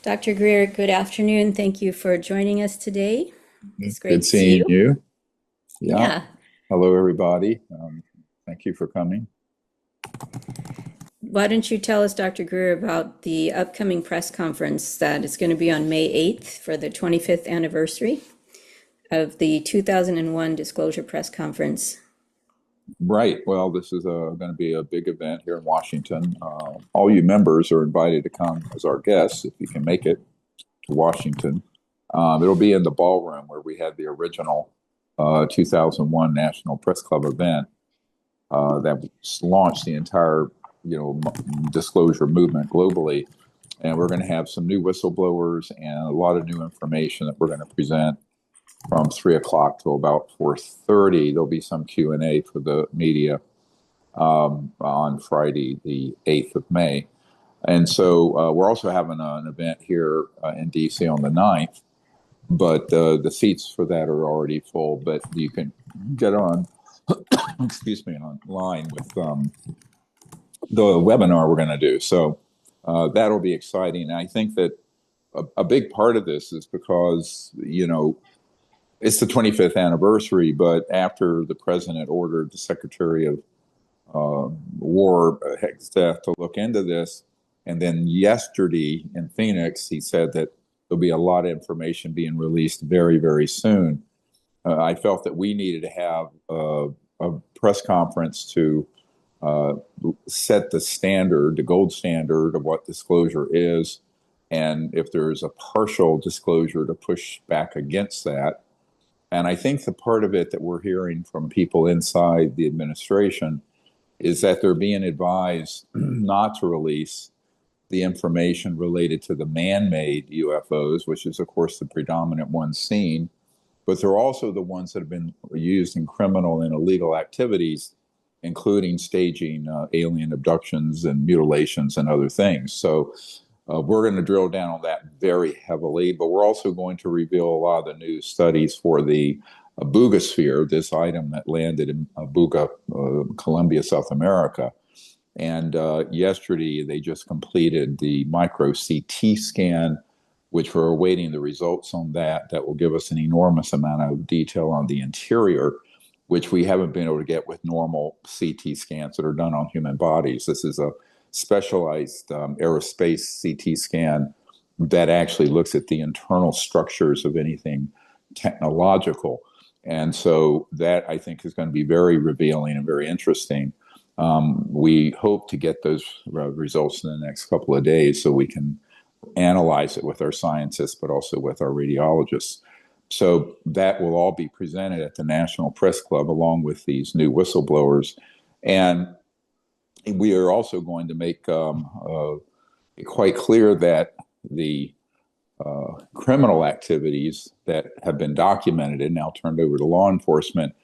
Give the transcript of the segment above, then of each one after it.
Dr. Greer, good afternoon. Thank you for joining us today. It's Good great to see seeing you. you. Yeah. Yeah. Hello, everybody. Thank you for coming. Why don't you tell us, Dr. Greer, about the upcoming press conference that is going to be on May 8th for the 25th anniversary of the 2001 Disclosure Press Conference? Right. Well, this is going to be a big event here in Washington. All you members are invited to come as our guests if you can make it to Washington. It'll be in the ballroom where we had the original 2001 National Press Club event that launched the entire, disclosure movement globally. And we're going to have some new whistleblowers and a lot of new information that we're going to present from 3 o'clock till about 4:30. There'll be some Q&A for the media on Friday, the 8th of May. And so we're also having an event here in DC on the 9th, but the seats for that are already full. But you can get on, excuse me, online with the webinar we're going to do. So that'll be exciting. And I think that a big part of this is because, it's the 25th anniversary, but after the president ordered the Secretary of War, Hexteth, to look into this, and then yesterday in Phoenix, he said that there'll be a lot of information being released very, very soon. I felt that we needed to have a press conference to set the standard, the gold standard of what disclosure is, and if there's a partial disclosure to push back against that. And I think the part of it that we're hearing from people inside the administration is that they're being advised not to release the information related to the man-made UFOs, which is, of course, the predominant one seen, but they're also the ones that have been used in criminal and illegal activities, including staging alien abductions and mutilations and other things. So we're going to drill down on that very heavily, but we're also going to reveal a lot of the new studies for the Boogosphere, this item that landed in Buga, Colombia, South America. And yesterday, they just completed the micro CT scan, which we're awaiting the results on that. That will give us an enormous amount of detail on the interior, which we haven't been able to get with normal CT scans that are done on human bodies. This is a specialized aerospace CT scan that actually looks at the internal structures of anything technological. And so that, I think, is going to be very revealing and very interesting. We hope to get those results in the next couple of days so we can analyze it with our scientists, but also with our radiologists. So that will all be presented at the National Press Club along with these new whistleblowers. And we are also going to make it quite clear that the criminal activities that have been documented and now turned over to law enforcement,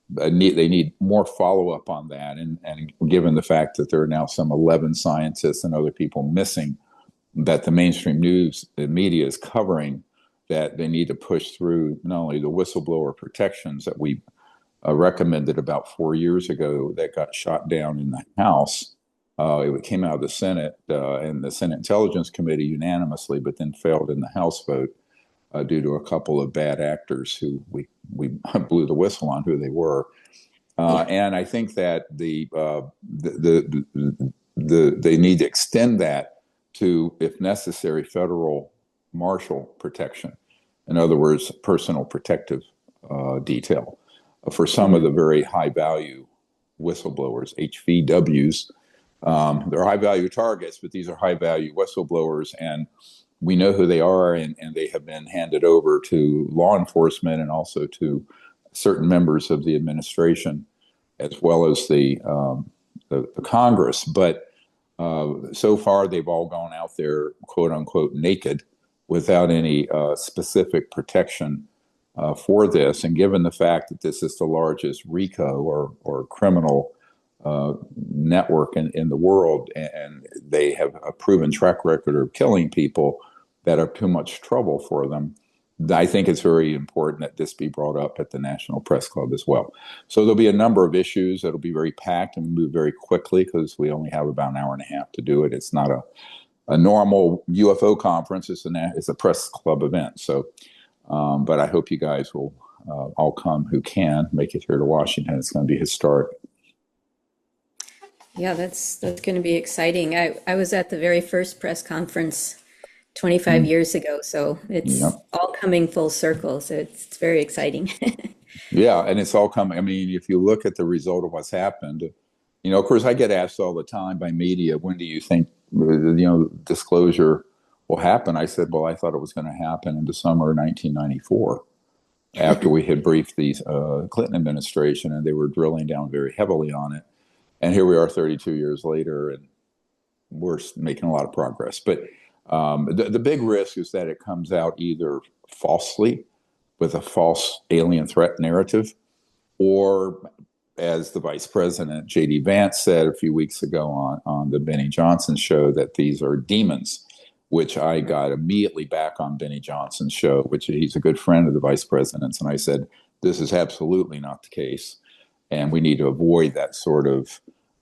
they need more follow-up on that. And given the fact that there are now some 11 scientists and other people missing that the mainstream news, the media is covering, that they need to push through not only the whistleblower protections that we recommended about 4 years ago that got shot down in the House. It came out of the Senate and the Senate Intelligence Committee unanimously, but then failed in the House vote due to a couple of bad actors who we blew the whistle on who they were. And I think that they need to extend that to, if necessary, federal marshal protection. In other words, personal protective detail for some of the very high value whistleblowers, HVWs. They're high value targets, but these are high value whistleblowers, and we know who they are, and they have been handed over to law enforcement and also to certain members of the administration, as well as the Congress. But so far, they've all gone out there, quote unquote, naked, without any specific protection for this. And given the fact that this is the largest RICO or criminal network in the world, and they have a proven track record of killing people that are too much trouble for them, I think it's very important that this be brought up at the National Press Club as well. So there'll be a number of issues that'll be very packed and move very quickly because we only have about an hour and a half to do it. It's not a normal UFO conference. It's a press club event. So, but I hope you guys will all come who can make it here to Washington. It's going to be historic. Yeah, that's going to be exciting. I was at the very first press conference 25 Mm, years ago, so it's yep. all coming full circle. So it's very exciting. Yeah, and it's all coming. I mean, if you look at the result of what's happened, of course, I get asked all the time by media, when do you think, disclosure will happen? I said, well, I thought it was going to happen in the summer of 1994 after we had briefed the Clinton administration and they were drilling down very heavily on it. And here we are 32 years later, and we're making a lot of progress. But the big risk is that it comes out either falsely with a false alien threat narrative, or as the vice president, J.D. Vance, said a few weeks ago on the Benny Johnson show, that these are demons, which I got immediately back on Benny Johnson's show, which he's a good friend of the vice president's. And I said, this is absolutely not the case. And we need to avoid that sort of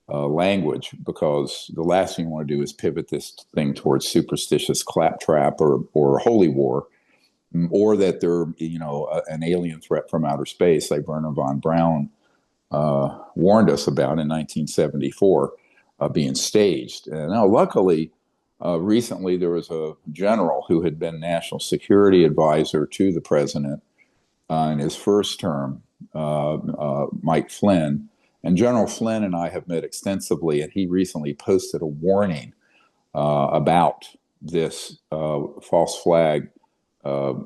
language, because the last thing you want to do is pivot this thing towards superstitious claptrap or holy war, or that they're, an alien threat from outer space, like Werner von Braun warned us about in 1974, being staged. And now, luckily, recently there was a general who had been national security advisor to the president in his first term, Mike Flynn. And General Flynn and I have met extensively, and he recently posted a warning about this false flag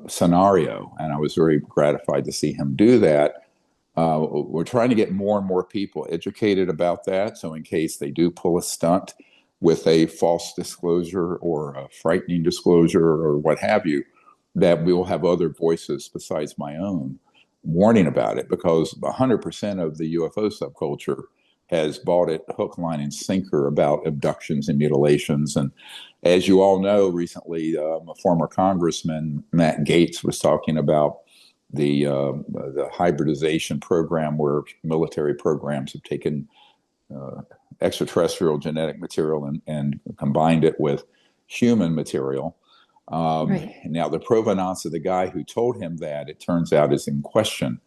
scenario. And I was very gratified to see him do that. We're trying to get more and more people educated about that. So in case they do pull a stunt with a false disclosure or a frightening disclosure or what have you, that we will have other voices besides my own warning about it, because 100% of the UFO subculture has bought it hook, line, and sinker about abductions and mutilations. And as you all know, recently, a former Congressman, Matt Gaetz, was talking about the hybridization program, where military programs have taken extraterrestrial genetic material and combined it with human material. Right. Now, the provenance of the guy who told him that, it turns out, is in question,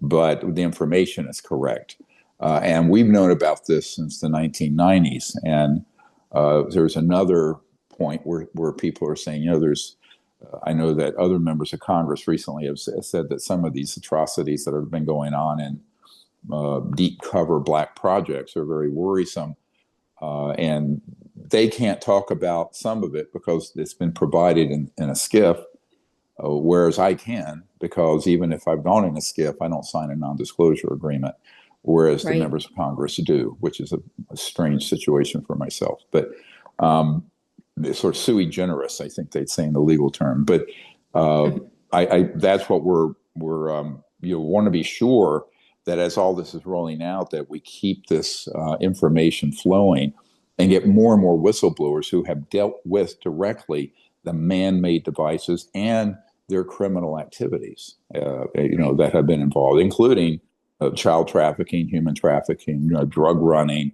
but the information is correct. And we've known about this since the 1990s. And there's another point where people are saying, I know that other members of Congress recently have said that some of these atrocities that have been going on in deep cover black projects are very worrisome. And they can't talk about some of it because it's been provided in a skiff, whereas I can, because even if I've gone in a skiff, I don't sign a non-disclosure agreement, whereas the Right. members of Congress do, which is a strange situation for myself. But it's sort of sui generis, I think they'd say in the legal term. But I that's what we're want to be sure that as all this is rolling out, that we keep this information flowing and get more and more whistleblowers who have dealt with directly the man-made devices and their criminal activities, that have been involved, including child trafficking, human trafficking, drug running,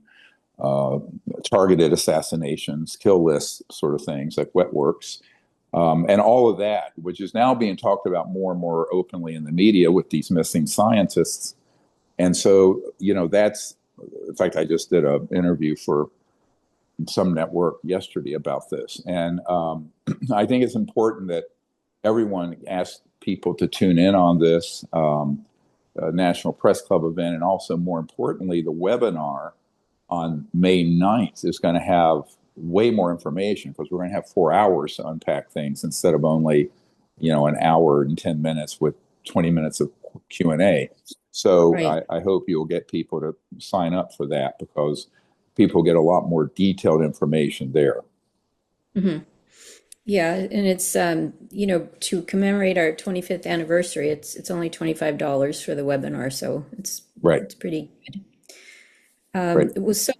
uh, targeted assassinations, kill lists, sort of things like wet works. And all of that, which is now being talked about more and more openly in the media with these missing scientists. And so, that's, in fact, I just did an interview for some network yesterday about this. And I think it's important that everyone asks people to tune in on this National Press Club event. And also, more importantly, the webinar on May 9th is going to have way more information, because we're going to have 4 hours to unpack things instead of only, an hour and 10 minutes with 20 minutes of Q&A. So Right. I hope you'll get people to sign up for that, because people get a lot more detailed information there. Yeah, and it's to commemorate our 25th anniversary, it's only $25 for the webinar, so Right, it's pretty good. right. It was so,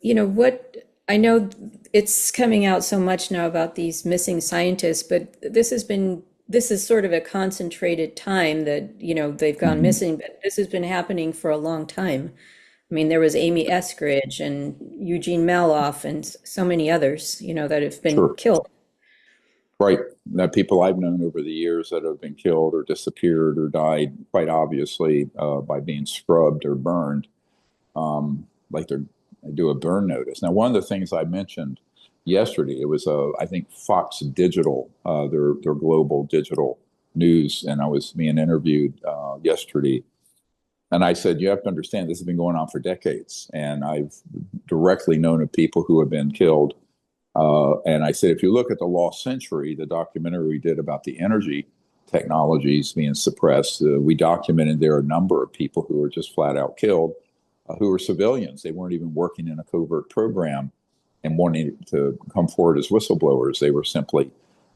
what I know, it's coming out so much now about these missing scientists, but this is sort of a concentrated time that, they've gone Mm-hmm. missing, but this has been happening for a long time. I mean, there was Amy Eskridge and Eugene Meloff and so many others, that have been Sure. killed. Right. Now, people I've known over the years that have been killed or disappeared or died, quite obviously, by being scrubbed or burned, like they do a burn notice. Now, one of the things I mentioned yesterday, it was, I think, Fox Digital, their global digital news, and I was being interviewed yesterday. And I said, you have to understand, this has been going on for decades. And I've directly known of people who have been killed. And I said, if you look at the Lost Century, the documentary we did about the energy technologies being suppressed, we documented there a number of people who were just flat out killed, who were civilians. They weren't even working in a covert program and wanting to come forward as whistleblowers. They were simply,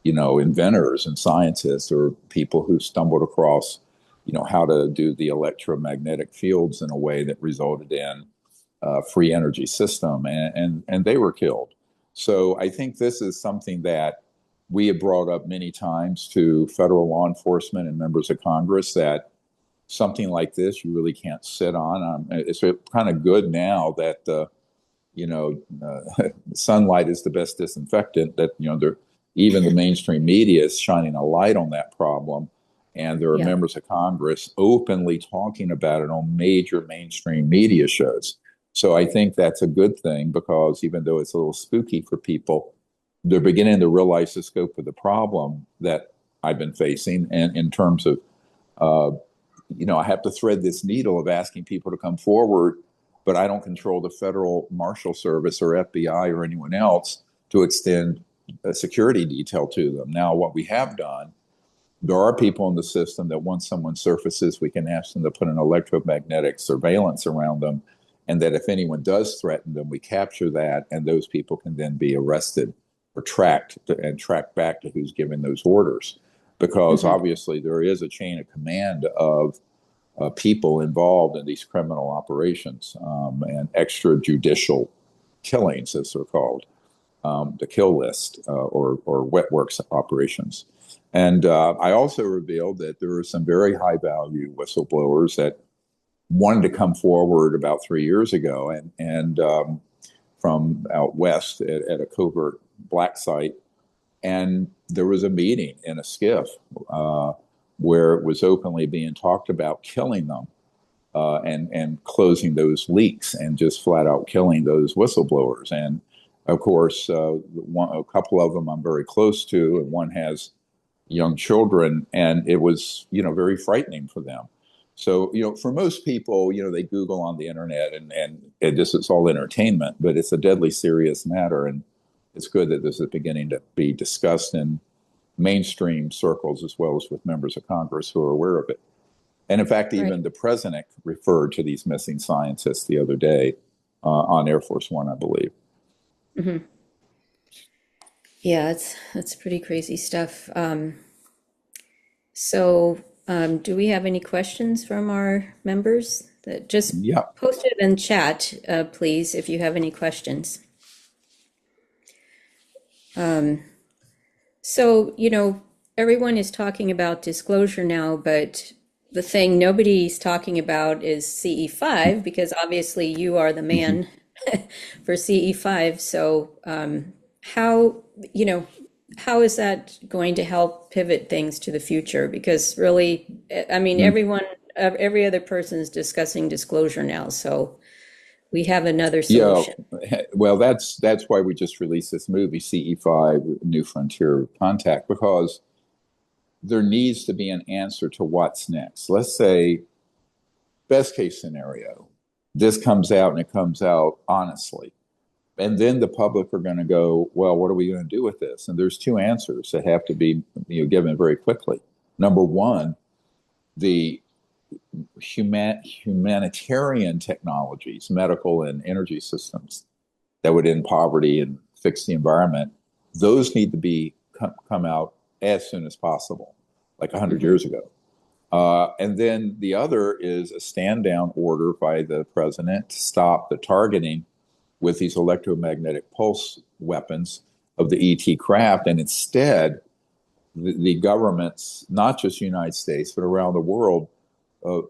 inventors and scientists or people who stumbled across, how to do the electromagnetic fields in a way that resulted in a free energy system, and they were killed. So I think this is something that we have brought up many times to federal law enforcement and members of Congress, that something like this you really can't sit on. It's kind of good now that sunlight is the best disinfectant. That even the mainstream media is shining a light on that problem, and there are Yeah. members of Congress openly talking about it on major mainstream media shows. So I think that's a good thing, because even though it's a little spooky for people, they're beginning to realize the scope of the problem that I've been facing. And in terms of, I have to thread this needle of asking people to come forward, but I don't control the Federal Marshal Service or FBI or anyone else to extend a security detail to them. Now, what we have done, there are people in the system that once someone surfaces, we can ask them to put an electromagnetic surveillance around them. And that if anyone does threaten them, we capture that, and those people can then be arrested or tracked and tracked back to who's giving those orders. Because Hmm. obviously there is a chain of command of people involved in these criminal operations, and extrajudicial killings, as they're called, the kill list, or wet works operations. And I also revealed that there are some very high value whistleblowers that wanted to come forward about 3 years ago, and from out west at a covert black site. And there was a meeting in a skiff where it was openly being talked about killing them, and closing those leaks and just flat out killing those whistleblowers. And of course, a couple of them I'm very close to, and one has young children, and it was very frightening for them. So for most people, they Google on the internet, and this is all entertainment, but it's a deadly serious matter, and it's good that this is beginning to be discussed in mainstream circles as well as with members of Congress who are aware of it. And in fact, Right. even the president referred to these missing scientists the other day on Air Force One, I believe. Hmm. Yeah, that's pretty crazy stuff. Do we have any questions from our members? That just Yeah. post it in chat, please, if you have any questions. Everyone is talking about disclosure now, but the thing nobody's talking about is CE5, because obviously you are the Mhm. man for CE5. So how, how is that going to help pivot things to the future? Because really, I mean, Mm. every other person is discussing disclosure now. So we have another Yeah, solution. well, that's why we just released this movie, CE5, New Frontier of Contact, because there needs to be an answer to what's next. Let's say, best case scenario, this comes out and it comes out honestly. And then the public are going to go, well, what are we going to do with this? And there's two answers that have to be given very quickly. Number one, the humanitarian technologies, medical and energy systems that would end poverty and fix the environment, those need to be come out as soon as possible, like 100 Hmm. years ago. And then the other is a stand down order by the president to stop the targeting with these electromagnetic pulse weapons of the ET craft. And instead, the governments, not just the United States, but around the world,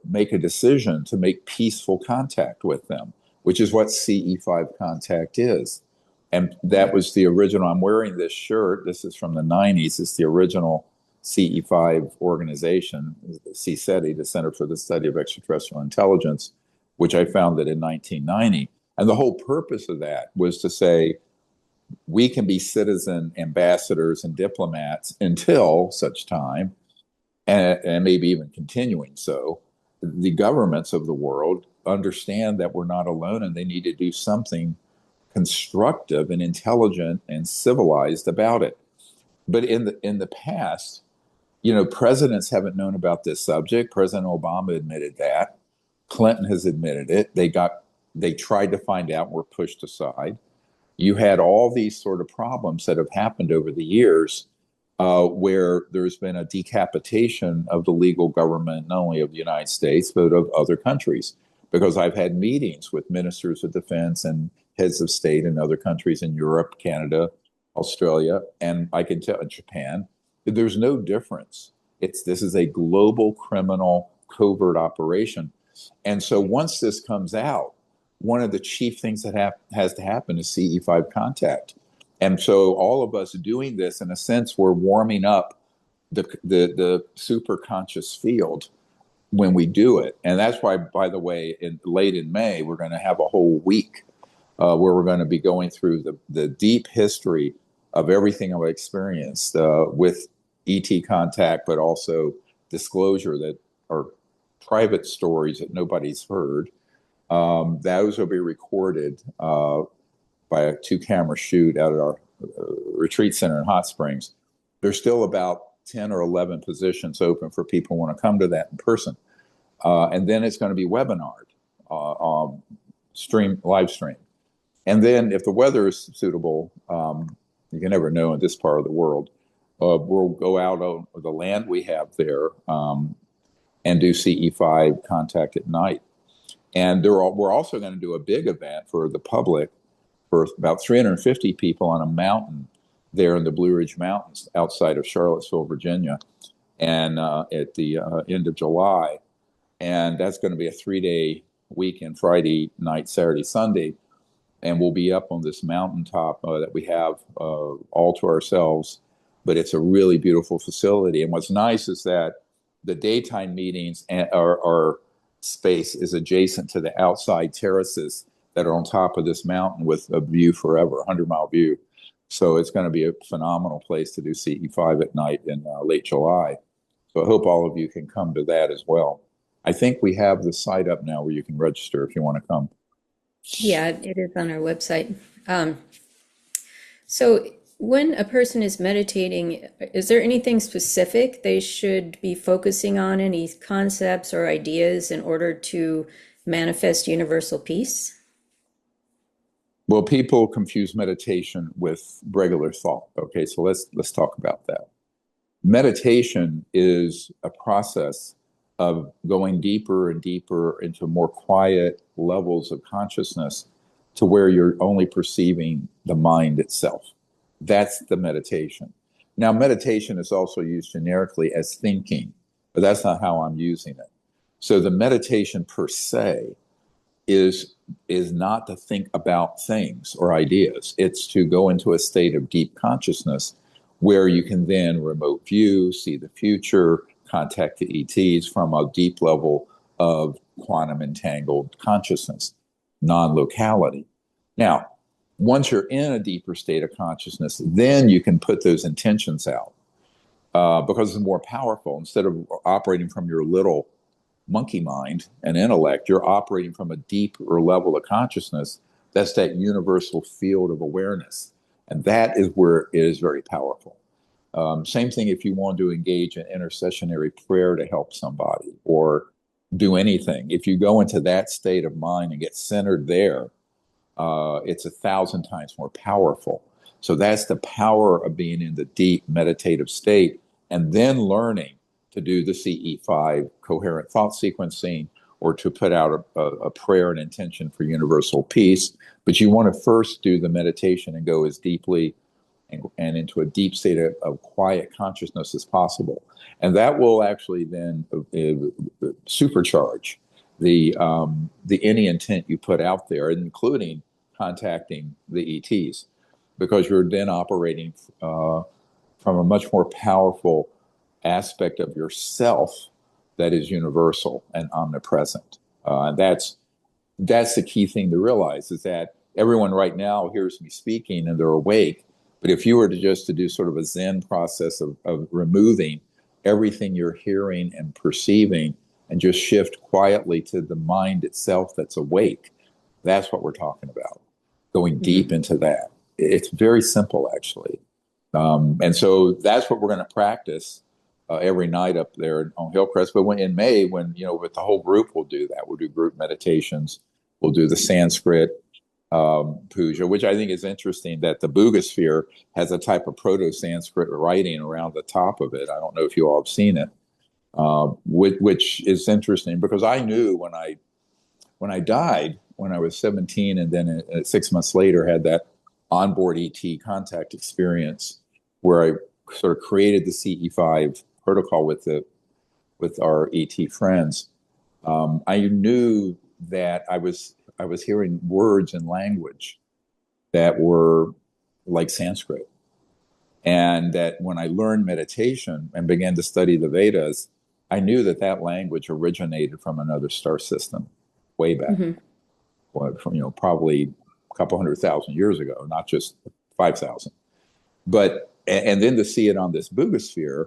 make a decision to make peaceful contact with them, which is what CE5 contact is. And that was the original. I'm wearing this shirt. This is from the 90s. It's the original CE5 organization, CSETI, the Center for the Study of Extraterrestrial Intelligence, which I founded in 1990. And the whole purpose of that was to say, we can be citizen ambassadors and diplomats until such time, and maybe even continuing so, the governments of the world understand that we're not alone and they need to do something constructive and intelligent and civilized about it. But in the past, presidents haven't known about this subject. President Obama admitted that. Clinton has admitted it. They tried to find out, were pushed aside. You had all these sort of problems that have happened over the years, where there's been a decapitation of the legal government, not only of the United States, but of other countries. Because I've had meetings with ministers of defense and heads of state in other countries in Europe, Canada, Australia, and I can tell in Japan, there's no difference. This is a global criminal covert operation. And so once this comes out, one of the chief things that has to happen is CE5 contact. And so all of us doing this, in a sense, we're warming up the super conscious field when we do it. And that's why, by the way, late in May, we're going to have a whole week where we're going to be going through the deep history of everything I've experienced with ET contact, but also disclosure that are private stories that nobody's heard. Those will be recorded by a 2-camera shoot out at our retreat center in Hot Springs. There's still about 10 or 11 positions open for people who want to come to that in person. And then it's going to be webinared, live stream. And then if the weather is suitable, you can never know in this part of the world, we'll go out on the land we have there and do CE5 contact at night. And we're also going to do a big event for the public for about 350 people on a mountain there in the Blue Ridge Mountains outside of Charlottesville, Virginia, and at the end of July. And that's going to be a 3-day weekend, Friday night, Saturday, Sunday. And we'll be up on this mountaintop that we have all to ourselves. But it's a really beautiful facility. And what's nice is that the daytime meetings are space is adjacent to the outside terraces that are on top of this mountain with a view forever, 100-mile view. So it's going to be a phenomenal place to do CE5 at night in late July. So I hope all of you can come to that as well. I think we have the site up now where you can register if you want to come. Yeah, it is on our website. So when a person is meditating, is there anything specific they should be focusing on, any concepts or ideas in order to manifest universal peace? Well, people confuse meditation with regular thought. Okay, so let's talk about that. Meditation is a process of going deeper and deeper into more quiet levels of consciousness to where you're only perceiving the mind itself. That's the meditation. Now, meditation is also used generically as thinking, but that's not how I'm using it. So the meditation per se is not to think about things or ideas. It's to go into a state of deep consciousness where you can then remote view, see the future, contact the ETs from a deep level of quantum entangled consciousness, non-locality. Now, once you're in a deeper state of consciousness, then you can put those intentions out because it's more powerful. Instead of operating from your little monkey mind and intellect, you're operating from a deeper level of consciousness. That's that universal field of awareness. And that is where it is very powerful. Same thing if you want to engage in intercessionary prayer to help somebody or do anything. If you go into that state of mind and get centered there, it's 1,000 times more powerful. So that's the power of being in the deep meditative state and then learning to do the CE5 coherent thought sequencing or to put out a prayer and intention for universal peace. But you want to first do the meditation and go as deeply and into a deep state of quiet consciousness as possible. And that will actually then supercharge the any intent you put out there, including contacting the ETs, because you're then operating from a much more powerful aspect of yourself that is universal and omnipresent. And that's the key thing to realize, is that everyone right now hears me speaking and they're awake. But if you were to just to do sort of a Zen process of removing everything you're hearing and perceiving and just shift quietly to the mind itself that's awake, that's what we're talking about, going deep into that. It's very simple, actually. And so that's what we're going to practice every night up there on Hillcrest. But in May, with the whole group, we'll do that. We'll do group meditations. We'll do the Sanskrit puja, which I think is interesting, that the Buddhisphere has a type of Proto-Sanskrit writing around the top of it. I don't know if you all have seen it, which is interesting, because I knew when I died, when I was 17, and then 6 months later had that onboard ET contact experience where I sort of created the CE5 protocol with our ET friends. I knew that I was hearing words and language that were like Sanskrit, and that when I learned meditation and began to study the Vedas, I knew that language originated from another star system way back, from probably a couple 100,000 years ago, not just 5,000. But and then to see it on this Buddhisphere,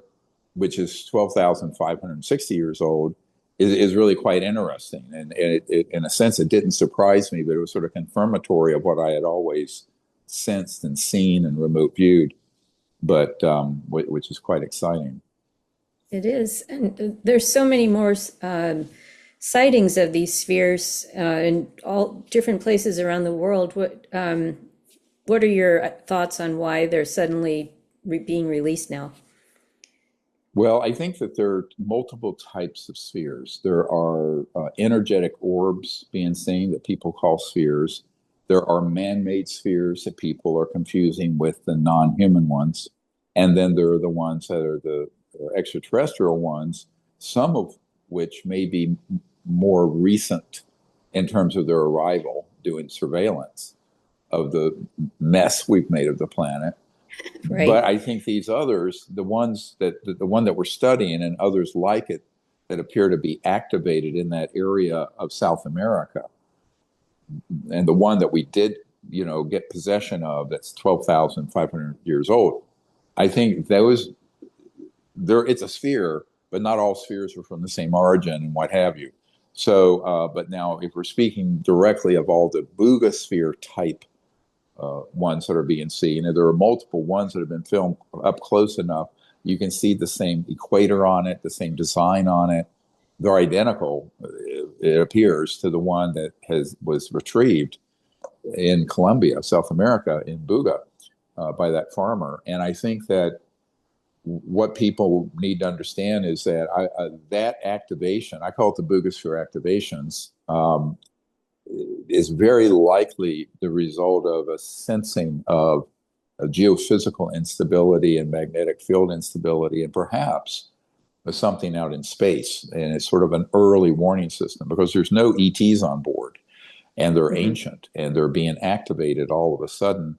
which is 12,560 years old, is really quite interesting. And it, in a sense, it didn't surprise me, but it was sort of confirmatory of what I had always sensed and seen and remote viewed, but which is quite exciting. It is, and there's so many more sightings of these spheres in all different places around the world. What are your thoughts on why they're suddenly being released now? Well, I think that there are multiple types of spheres. There are energetic orbs being seen that people call spheres. There are man-made spheres that people are confusing with the non-human ones. And then there are the ones that are the extraterrestrial ones, some of which may be more recent in terms of their arrival, doing surveillance of the mess we've made of the planet. Right. But I think these others, the one that we're studying and others like it, that appear to be activated in that area of South America, and the one that we did, get possession of, that's 12,500 years old. I think it's a sphere, but not all spheres are from the same origin and what have you. So, but now if we're speaking directly of all the Buddhisphere type ones that are being seen, and there are multiple ones that have been filmed up close enough, you can see the same equator on it, the same design on it. They're identical, it appears, to the one that was retrieved in Colombia, South America, in Buga, by that farmer. And I think that what people need to understand is that that activation, I call it the Buddhisphere activations, is very likely the result of a sensing of a geophysical instability and magnetic field instability, and perhaps something out in space. And it's sort of an early warning system, because there's no ETs on board, and they're ancient, and they're being activated all of a sudden.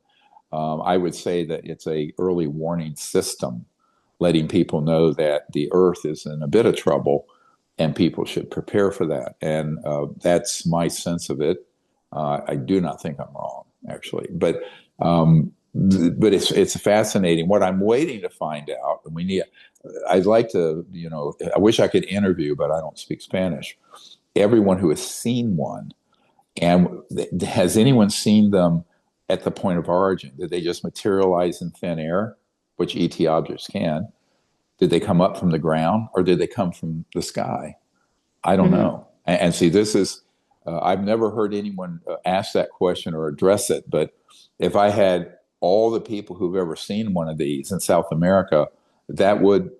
I would say that it's a early warning system, letting people know that the Earth is in a bit of trouble, and people should prepare for that. And that's my sense of it. I do not think I'm wrong, actually, but it's fascinating. What I'm waiting to find out, and I'd like to, I wish I could interview, but I don't speak Spanish, everyone who has seen one. And has anyone seen them at the point of origin? Did they just materialize in thin air, which ET objects can? Did they come up from the ground, or did they come from the sky? I don't know. And see, this is, I've never heard anyone ask that question or address it. But if I had all the people who've ever seen one of these in South America, that would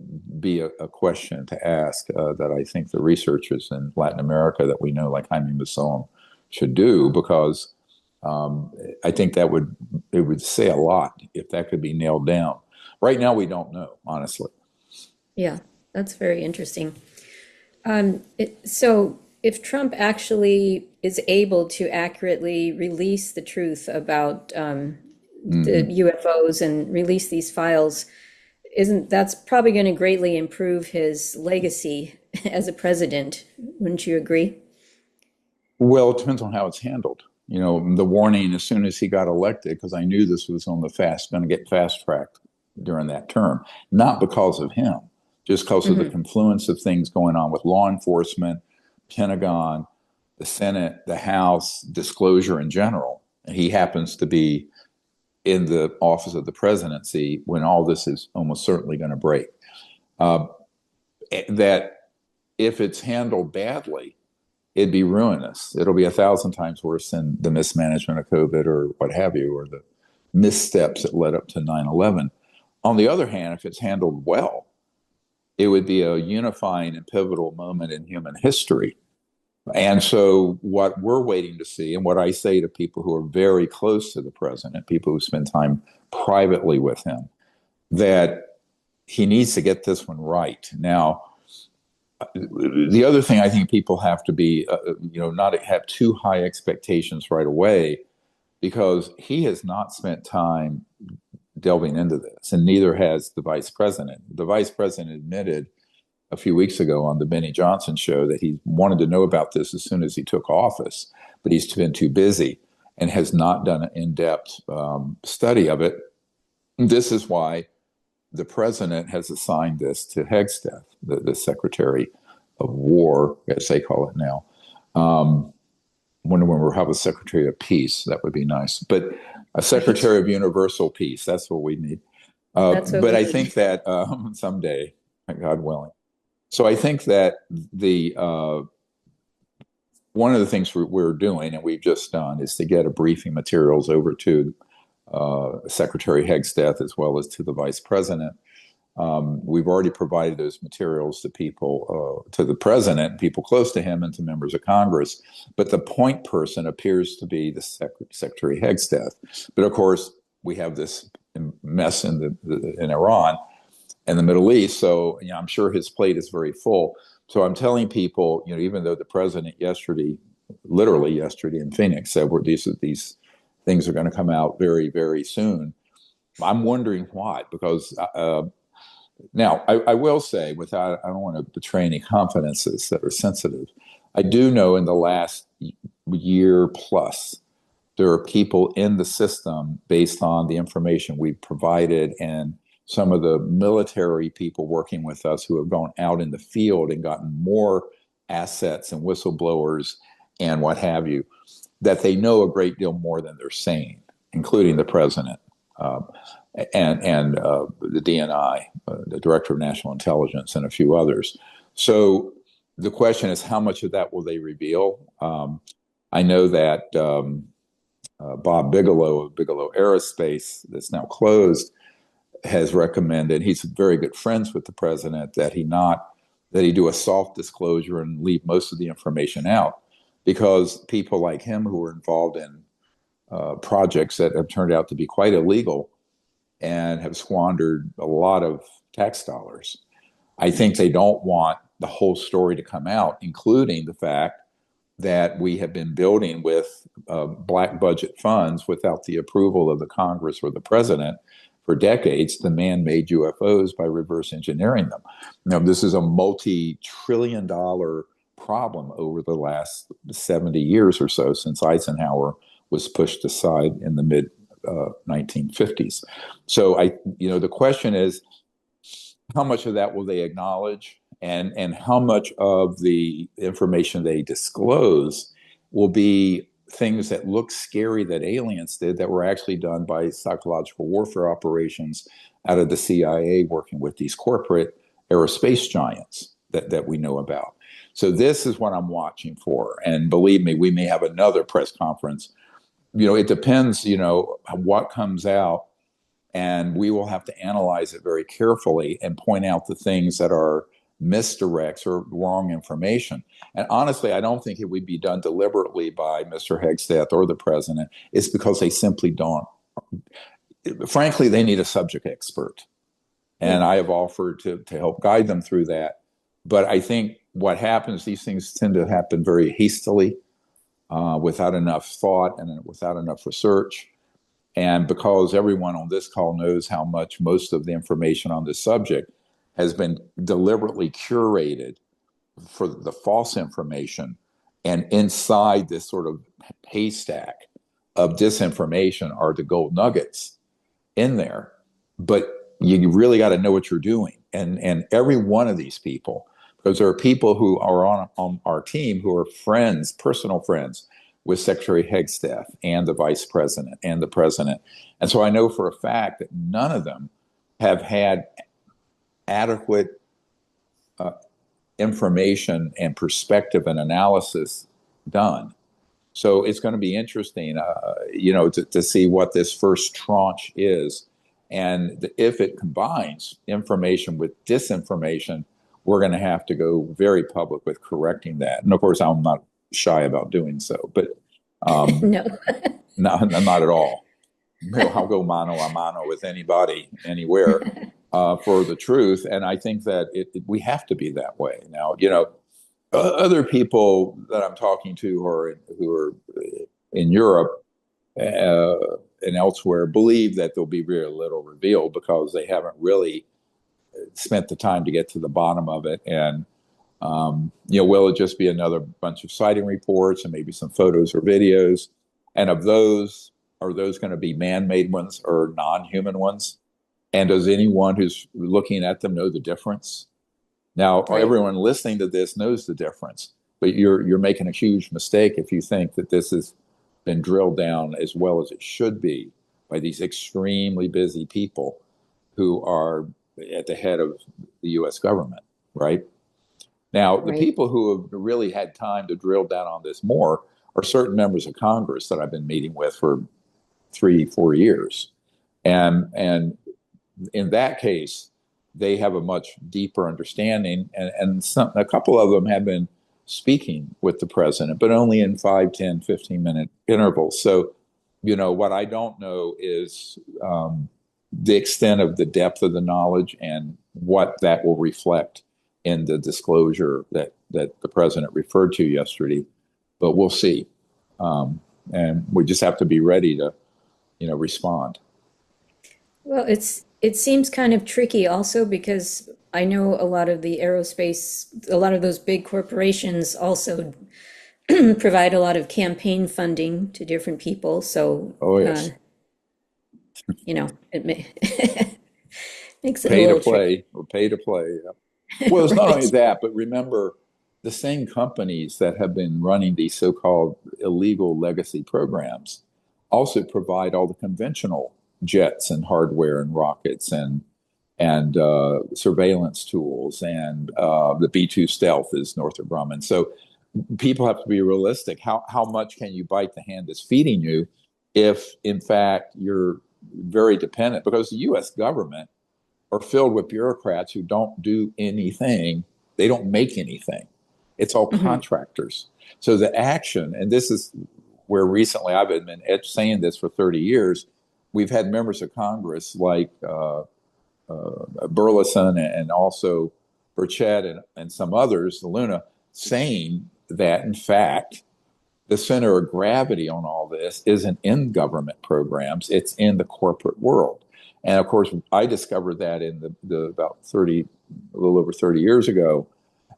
be a question to ask that I think the researchers in Latin America that we know, like Jaime Maussan, should do, because I think it would say a lot if that could be nailed down. Right now, we don't know, honestly. Yeah, that's very interesting. So if Trump actually is able to accurately release the truth about the Hmm. UFOs and release these files, isn't that's probably going to greatly improve his legacy as a president? Wouldn't you agree? Well, it depends on how it's handled. You know, the warning as soon as he got elected, because I knew this was on the going to get fast tracked during that term, not because of him, just because of the Hmm. confluence of things going on with law enforcement, Pentagon, the Senate, the House, disclosure in general. And he happens to be in the office of the presidency when all this is almost certainly going to break. Uh, that if it's handled badly, it'd be ruinous. It'll be 1,000 times worse than the mismanagement of COVID or what have you, or the missteps that led up to 9/11. On the other hand, if it's handled well, it would be a unifying and pivotal moment in human history. And so, what we're waiting to see, and what I say to people who are very close to the president, people who spend time privately with him, that he needs to get this one right. Now, the other thing I think people have to be, not have too high expectations right away, because he has not spent time delving into this, and neither has the vice president. The vice president admitted a few weeks ago on the Benny Johnson show that he wanted to know about this as soon as he took office, but he's been too busy and has not done an in-depth study of it. This is why the president has assigned this to Hegsteth, the Secretary of War, as they call it now. Wonder when we'll have a Secretary of Peace. That would be nice. But a Right. Secretary of Universal Peace, that's what we need. That's what But we I need. think that someday, God willing. So I think that the one of the things we're doing, and we've just done, is to get a briefing materials over to Secretary Hegsteth as well as to the Vice President. We've already provided those materials to people, to the president, people close to him, and to members of Congress. But the point person appears to be the Secretary Hegsteth. But of course, we have this mess in Iran and the Middle East. So I'm sure his plate is very full. So I'm telling people, even though the president yesterday, literally yesterday in Phoenix, said these things are going to come out very, very soon. I'm wondering why, because now, I will say, I don't want to betray any confidences that are sensitive. I do know in the last year plus, there are people in the system based on the information we've provided and some of the military people working with us who have gone out in the field and gotten more assets and whistleblowers and what have you, that they know a great deal more than they're saying, including the president. And the DNI, the Director of National Intelligence, and a few others. So the question is, how much of that will they reveal? I know that Bob Bigelow of Bigelow Aerospace, that's now closed, has recommended. He's very good friends with the president, that he do a soft disclosure and leave most of the information out, because people like him who are involved in projects that have turned out to be quite illegal and have squandered a lot of tax dollars. I think they don't want the whole story to come out, including the fact that we have been building with black budget funds without the approval of the Congress or the president for decades, the man-made UFOs, by reverse engineering them. Now, this is a multi-trillion-dollar problem over the last 70 years or so, since Eisenhower was pushed aside in the mid 1950s. So the question is, how much of that will they acknowledge, and how much of the information they disclose will be things that look scary that aliens did that were actually done by psychological warfare operations out of the CIA working with these corporate aerospace giants that we know about. So this is what I'm watching for. And believe me, we may have another press conference. It depends, what comes out, and we will have to analyze it very carefully and point out the things that are misdirects or wrong information. And honestly, I don't think it would be done deliberately by Mr. Hegstead or the president. It's because they simply don't. Frankly, they need a subject expert. And Yeah, I have offered to help guide them through that. But I think what happens, these things tend to happen very hastily, without enough thought and without enough research. And because everyone on this call knows how much most of the information on this subject has been deliberately curated for the false information, and inside this sort of haystack of disinformation are the gold nuggets in there. But you really got to know what you're doing. And every one of these people, because there are people who are on our team who are friends, personal friends with Secretary Hegstead and the vice president and the president. And so I know for a fact that none of them have had adequate information and perspective and analysis done. So it's going to be interesting, to see what this first tranche is. And if it combines information with disinformation, we're going to have to go very public with correcting that. And of course, I'm not shy about doing so, but no. not at all. I'll go mano a mano with anybody, anywhere, for the truth. And I think that we have to be that way. Now, other people that I'm talking to who are in Europe, uh, and elsewhere believe that there'll be very little revealed because they haven't really spent the time to get to the bottom of it. And will it just be another bunch of sighting reports and maybe some photos or videos? And of those, are those going to be man-made ones or non-human ones? And does anyone who's looking at them know the difference? Now, Right. everyone listening to this knows the difference, but you're making a huge mistake if you think that this has been drilled down as well as it should be by these extremely busy people who are at the head of the U.S. government, right? Now, the Right. people who have really had time to drill down on this more are certain members of Congress that I've been meeting with for 3, 4 years. And in that case, they have a much deeper understanding, and a couple of them have been speaking with the president, but only in 5, 10, 15-minute intervals. So, what I don't know is the extent of the depth of the knowledge and what that will reflect in the disclosure that the president referred to yesterday. But we'll see. And we just have to be ready to, respond. Well, it seems kind of tricky also because I know a lot of the aerospace, a lot of those big corporations also provide a lot of campaign funding to different people. So, Oh, yes. it makes it a Pay to little tricky. play or pay to play. Yeah. Well, it's not only Right. that, but remember the same companies that have been running these so-called illegal legacy programs also provide all the conventional jets and hardware and rockets and surveillance tools, and the B-2 stealth is Northrop Grumman. So people have to be realistic. How much can you bite the hand that's feeding you if, in fact, you're very dependent? Because the U.S. government are filled with bureaucrats who don't do anything. They don't make anything. It's all Mhm. contractors. So the action, and this is where recently I've been saying this for 30 years, we've had members of Congress like Burleson and also Burchett and some others, Luna, saying that, in fact, the center of gravity on all this isn't in government programs, it's in the corporate world. And of course, I discovered that in the about 30, a little over 30 years ago.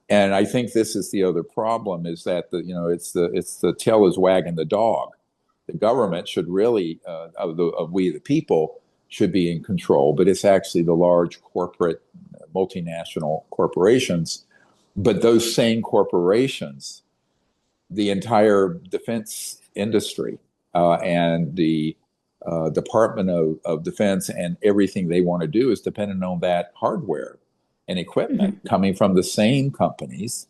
And I think this is the other problem, is that it's the tail is wagging the dog. The government should really, of we the people, should be in control, but it's actually the large corporate, multinational corporations. But those same corporations, the entire defense industry, and the Department of Defense, and everything they want to do is dependent on that hardware and equipment Mhm. coming from the same companies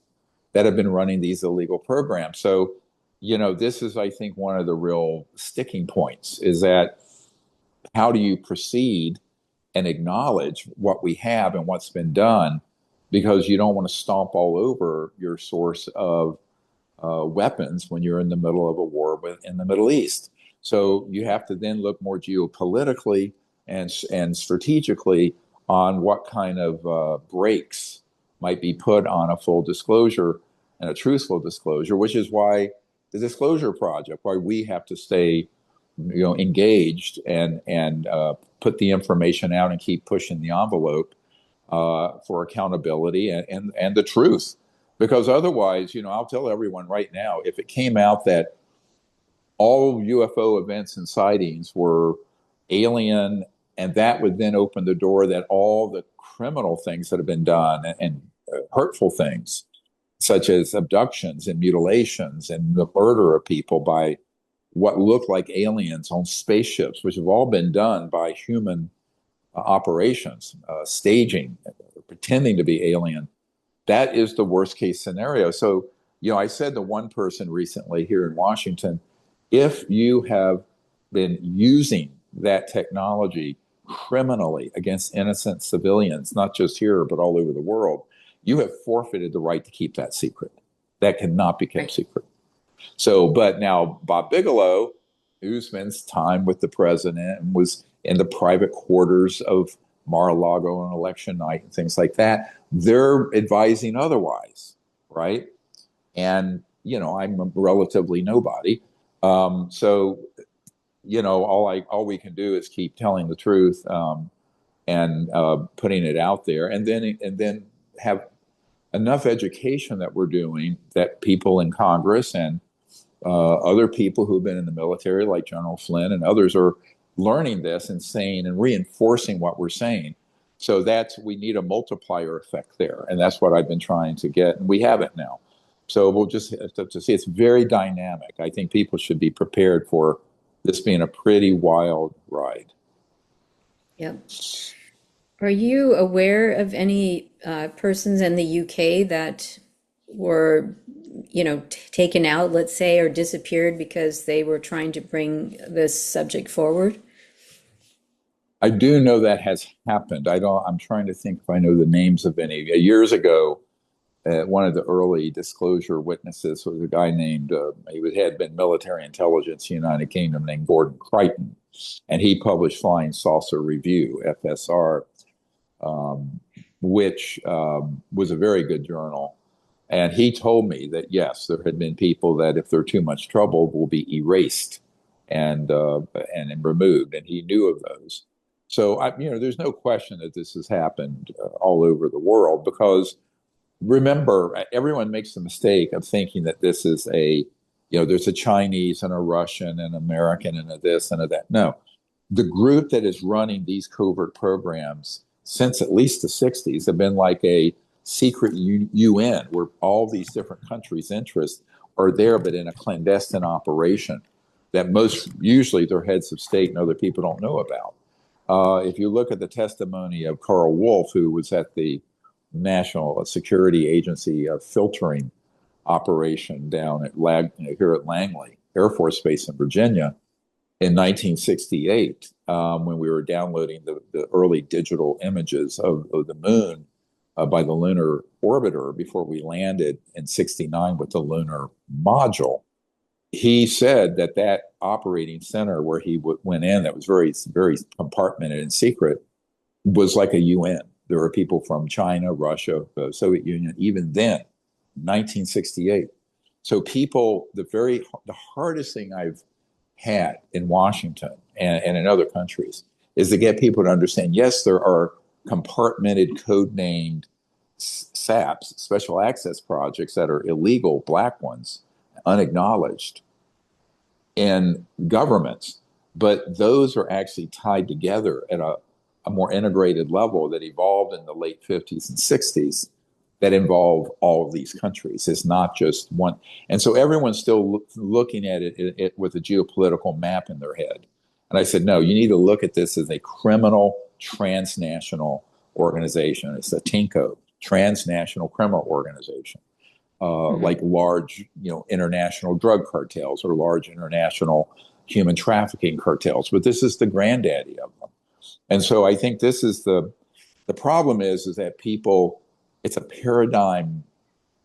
that have been running these illegal programs. So, this is, I think, one of the real sticking points, is that how do you proceed and acknowledge what we have and what's been done, because you don't want to stomp all over your source of weapons when you're in the middle of a war in the Middle East. So you have to then look more geopolitically and strategically on what kind of brakes might be put on a full disclosure and a truthful disclosure, which is why the disclosure project, why we have to stay, engaged and put the information out and keep pushing the envelope for accountability and the truth. Because otherwise, I'll tell everyone right now, if it came out that all UFO events and sightings were alien, and that would then open the door that all the criminal things that have been done and hurtful things, such as abductions and mutilations and the murder of people by what look like aliens on spaceships, which have all been done by human operations, staging, pretending to be alien. That is the worst case scenario. So, I said to one person recently here in Washington, if you have been using that technology criminally against innocent civilians, not just here, but all over the world, you have forfeited the right to keep that secret. That cannot be kept Right. secret. So, but now Bob Bigelow, who spends time with the president and was in the private quarters of Mar-a-Lago on election night and things like that, they're advising otherwise, right? And, I'm a relatively nobody. So, all we can do is keep telling the truth, and putting it out there, and then have enough education that we're doing that people in Congress and other people who've been in the military, like General Flynn and others, are learning this and saying and reinforcing what we're saying. So we need a multiplier effect there, and that's what I've been trying to get, and we have it now. So we'll just have to see. It's very dynamic. I think people should be prepared for this being a pretty wild ride. Yep. Are you aware of any persons in the UK that were, taken out, let's say, or disappeared because they were trying to bring this subject forward? I do know that has happened. I don't. I'm trying to think if I know the names of any. Years ago, one of the early disclosure witnesses was a guy named, had been military intelligence in the United Kingdom, named Gordon Crichton. And he published Flying Saucer Review, FSR, which was a very good journal. And he told me that, yes, there had been people that if they're too much trouble will be erased and removed. And he knew of those. So, there's no question that this has happened all over the world because remember, everyone makes the mistake of thinking that this is there's a Chinese and a Russian and American and a this and a that. No, the group that is running these covert programs since at least the 60s have been like a secret UN where all these different countries' interests are there, but in a clandestine operation that most usually their heads of state and other people don't know about. If you look at the testimony of Carl Wolf, who was at the National Security Agency filtering operation down at here at Langley Air Force Base in Virginia in 1968, when we were downloading the early digital images of the moon by the lunar orbiter before we landed in 69 with the lunar module. He said that operating center where he went in, that was very, very compartmented and secret, was like a UN. There were people from China, Russia, the Soviet Union, even then, 1968. So the hardest thing I've had in Washington and in other countries is to get people to understand, yes, there are compartmented, code-named SAPs, special access projects that are illegal, black ones, unacknowledged in governments, but those are actually tied together at a more integrated level that evolved in the late 50s and 60s that involve all of these countries. It's not just one. And so everyone's still looking at it with a geopolitical map in their head. And I said, no, you need to look at this as a criminal transnational organization. It's a TINCO, transnational criminal organization. Like large, international drug cartels or large international human trafficking cartels. But this is the granddaddy of them. And so I think this is the problem is that people it's a paradigm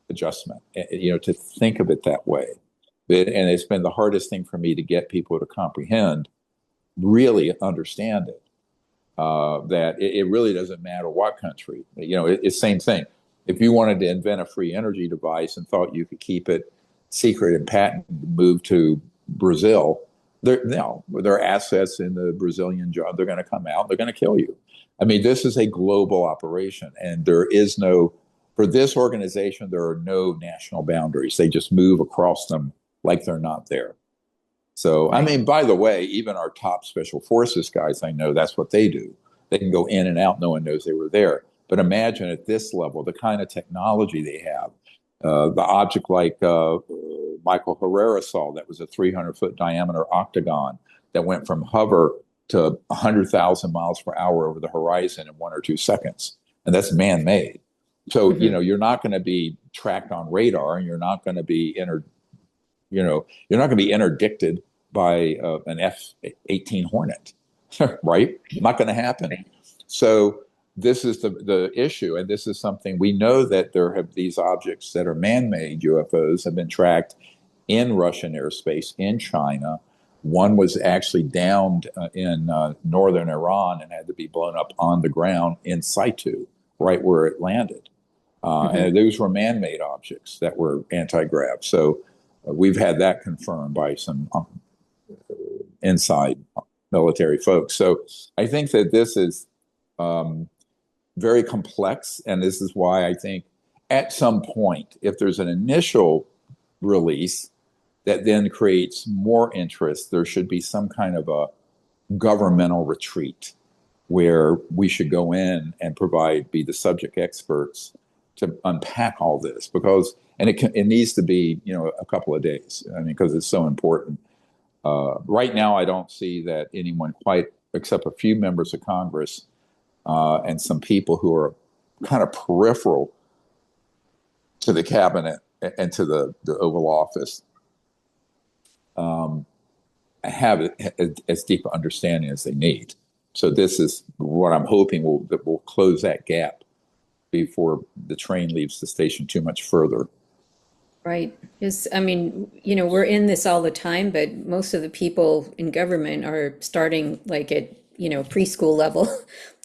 adjustment, to think of it that way. And it's been the hardest thing for me to get people to comprehend, really understand it. That it really doesn't matter what country. It's same thing. If you wanted to invent a free energy device and thought you could keep it secret and patent, move to Brazil, there are assets in the Brazilian job. They're going to come out. They're going to kill you. I mean, this is a global operation, and for this organization, there are no national boundaries. They just move across them like they're not there. So, I Right. mean, by the way, even our top special forces guys, I know that's what they do. They can go in and out. No one knows they were there. But imagine at this level, the kind of technology they have, the object like Michael Herrera saw that was a 300-foot diameter octagon that went from hover to 100,000 miles per hour over the horizon in 1 or 2 seconds. And that's man-made. So, Hmm. you're not going to be tracked on radar, and you're not going to be you're not going to be interdicted by an F-18 Hornet, right? Not going to happen. Right. So this is the issue, and this is something we know that there have these objects that are man-made UFOs have been tracked in Russian airspace in China. One was actually downed in northern Iran and had to be blown up on the ground in situ, right where it landed. Hmm. And those were man-made objects that were anti-grav. So we've had that confirmed by some inside military folks. So I think that this is um, very complex, and this is why I think at some point, if there's an initial release that then creates more interest, there should be some kind of a governmental retreat where we should go in and be the subject experts to unpack all this because, and it needs to be, a couple of days. I mean, because it's so important. Right now, I don't see that anyone quite, except a few members of Congress and some people who are kind of peripheral to the cabinet and to the Oval Office, um, have as deep an understanding as they need. So this is what I'm hoping will close that gap before the train leaves the station too much further. Right. Because, I mean, we're in this all the time, but most of the people in government are starting like at, preschool level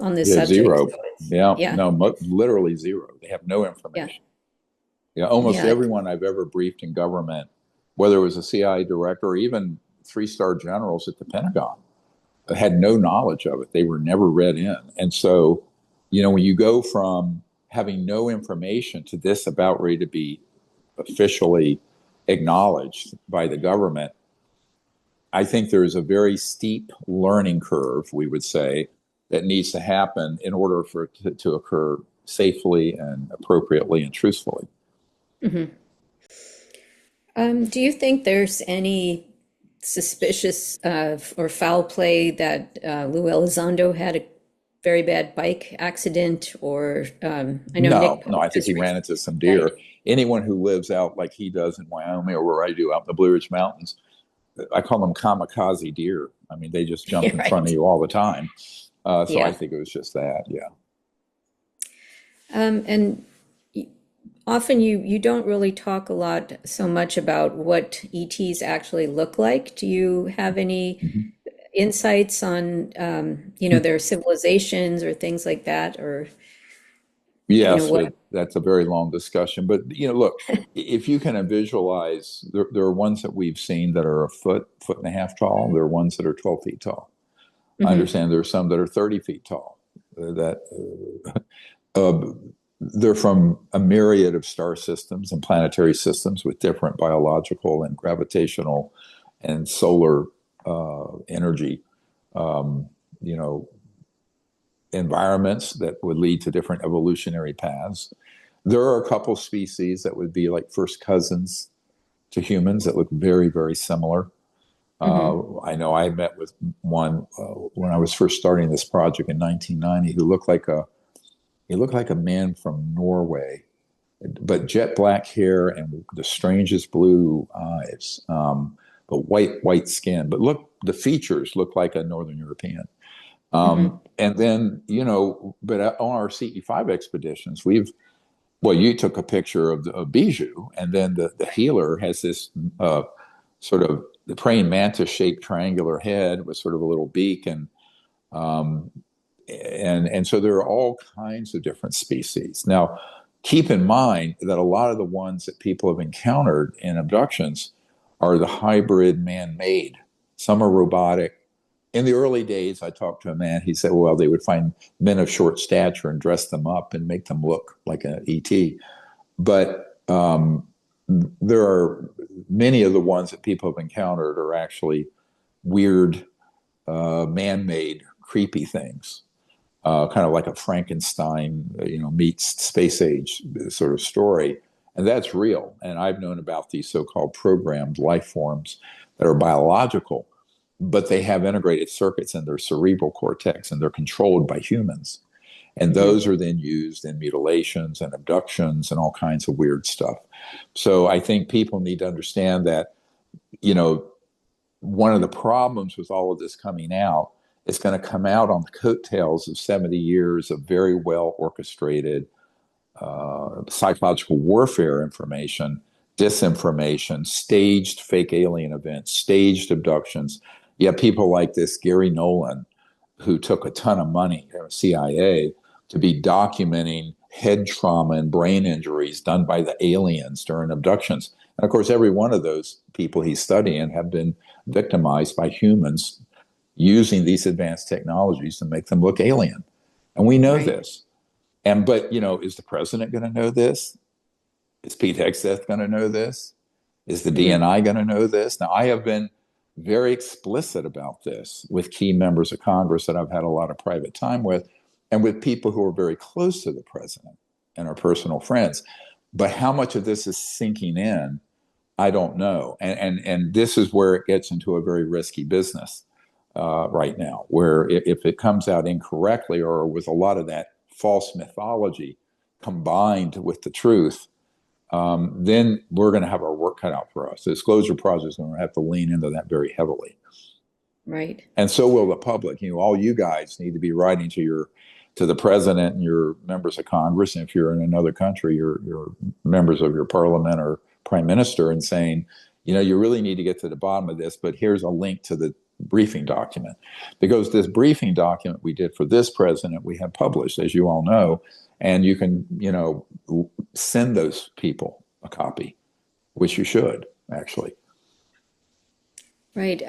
on this Yeah, subject. zero. So it's, Yeah, yeah, no, literally zero. They have no yeah, information. Yeah, almost yeah. everyone I've ever briefed in government, whether it was a CIA director or even three-star generals at the Pentagon, had no knowledge of it. They were never read in. And so, when you go from having no information to this about ready to be officially acknowledged by the government, I think there is a very steep learning curve, we would say, that needs to happen in order for it to occur safely and appropriately and truthfully. Hmm. Do you think there's any suspicious or foul play that Lou Elizondo had a very bad bike accident, or I know No, Nick no, Pope I think just he ran recently into some died. deer. Anyone who lives out like he does in Wyoming or where I do out in the Blue Ridge Mountains, I call them kamikaze deer. I mean, they just jump Yeah, in front of right. you all the time. So I Yeah. think it was just that. Yeah. And often you don't really talk a lot so much about what ETs actually look like. Do you have any Mhm. insights on their civilizations or things like that, or Yes, what? that's a very long discussion. But look, if you can visualize, there are ones that we've seen that are a foot and a half tall. There are ones that are 12 feet tall. I Hmm. understand there are some that are 30 feet tall. That they're from a myriad of star systems and planetary systems with different biological and gravitational and solar energy, um, you know, environments that would lead to different evolutionary paths. There are a couple species that would be like first cousins to humans that look very, very similar. Hmm. I know I met with one when I was first starting this project in 1990 who looked like a man from Norway, but jet black hair and the strangest blue eyes, but white skin. But look, the features look like a Northern European. Hmm. And then, but on our CE5 expeditions, we've well, you took a picture of of Bijou, and then the healer has this sort of the praying mantis shaped triangular head with sort of a little beak, um, and so there are all kinds of different species. Now, keep in mind that a lot of the ones that people have encountered in abductions are the hybrid man-made. Some are robotic. In the early days, I talked to a man. He said, well, they would find men of short stature and dress them up and make them look like an ET. But there are many of the ones that people have encountered are actually weird, man-made, creepy things, kind of like a Frankenstein, meets space age sort of story, and that's real. And I've known about these so-called programmed life forms that are biological, but they have integrated circuits in their cerebral cortex, and they're controlled by humans. And Hmm. those are then used in mutilations and abductions and all kinds of weird stuff. So I think people need to understand that, you know, one of the problems with all of this coming out, it's going to come out on the coattails of 70 years of very well orchestrated psychological warfare information, disinformation, staged fake alien events, staged abductions. You have people like this Gary Nolan, who took a ton of money from the CIA to be documenting head trauma and brain injuries done by the aliens during abductions. And of course, every one of those people he's studying have been victimized by humans using these advanced technologies to make them look alien. And we know Right. this. But is the president going to know this? Is Pete Hegseth going to know this? Is the Hmm. DNI going to know this? Now, I have been very explicit about this with key members of Congress that I've had a lot of private time with, and with people who are very close to the president and are personal friends. But how much of this is sinking in, I don't know. And this is where it gets into a very risky business right now, where if it comes out incorrectly or with a lot of that false mythology combined with the truth, then we're going to have our work cut out for us. The Disclosure Project is going to have to lean into that very heavily, Right. and so will the public. All you guys need to be writing to the president and your members of Congress, and if you're in another country, your members of your parliament or prime minister, and saying, you really need to get to the bottom of this. But here's a link to the briefing document, because this briefing document we did for this president we have published, as you all know, and you can send those people a copy, which you should actually. Right.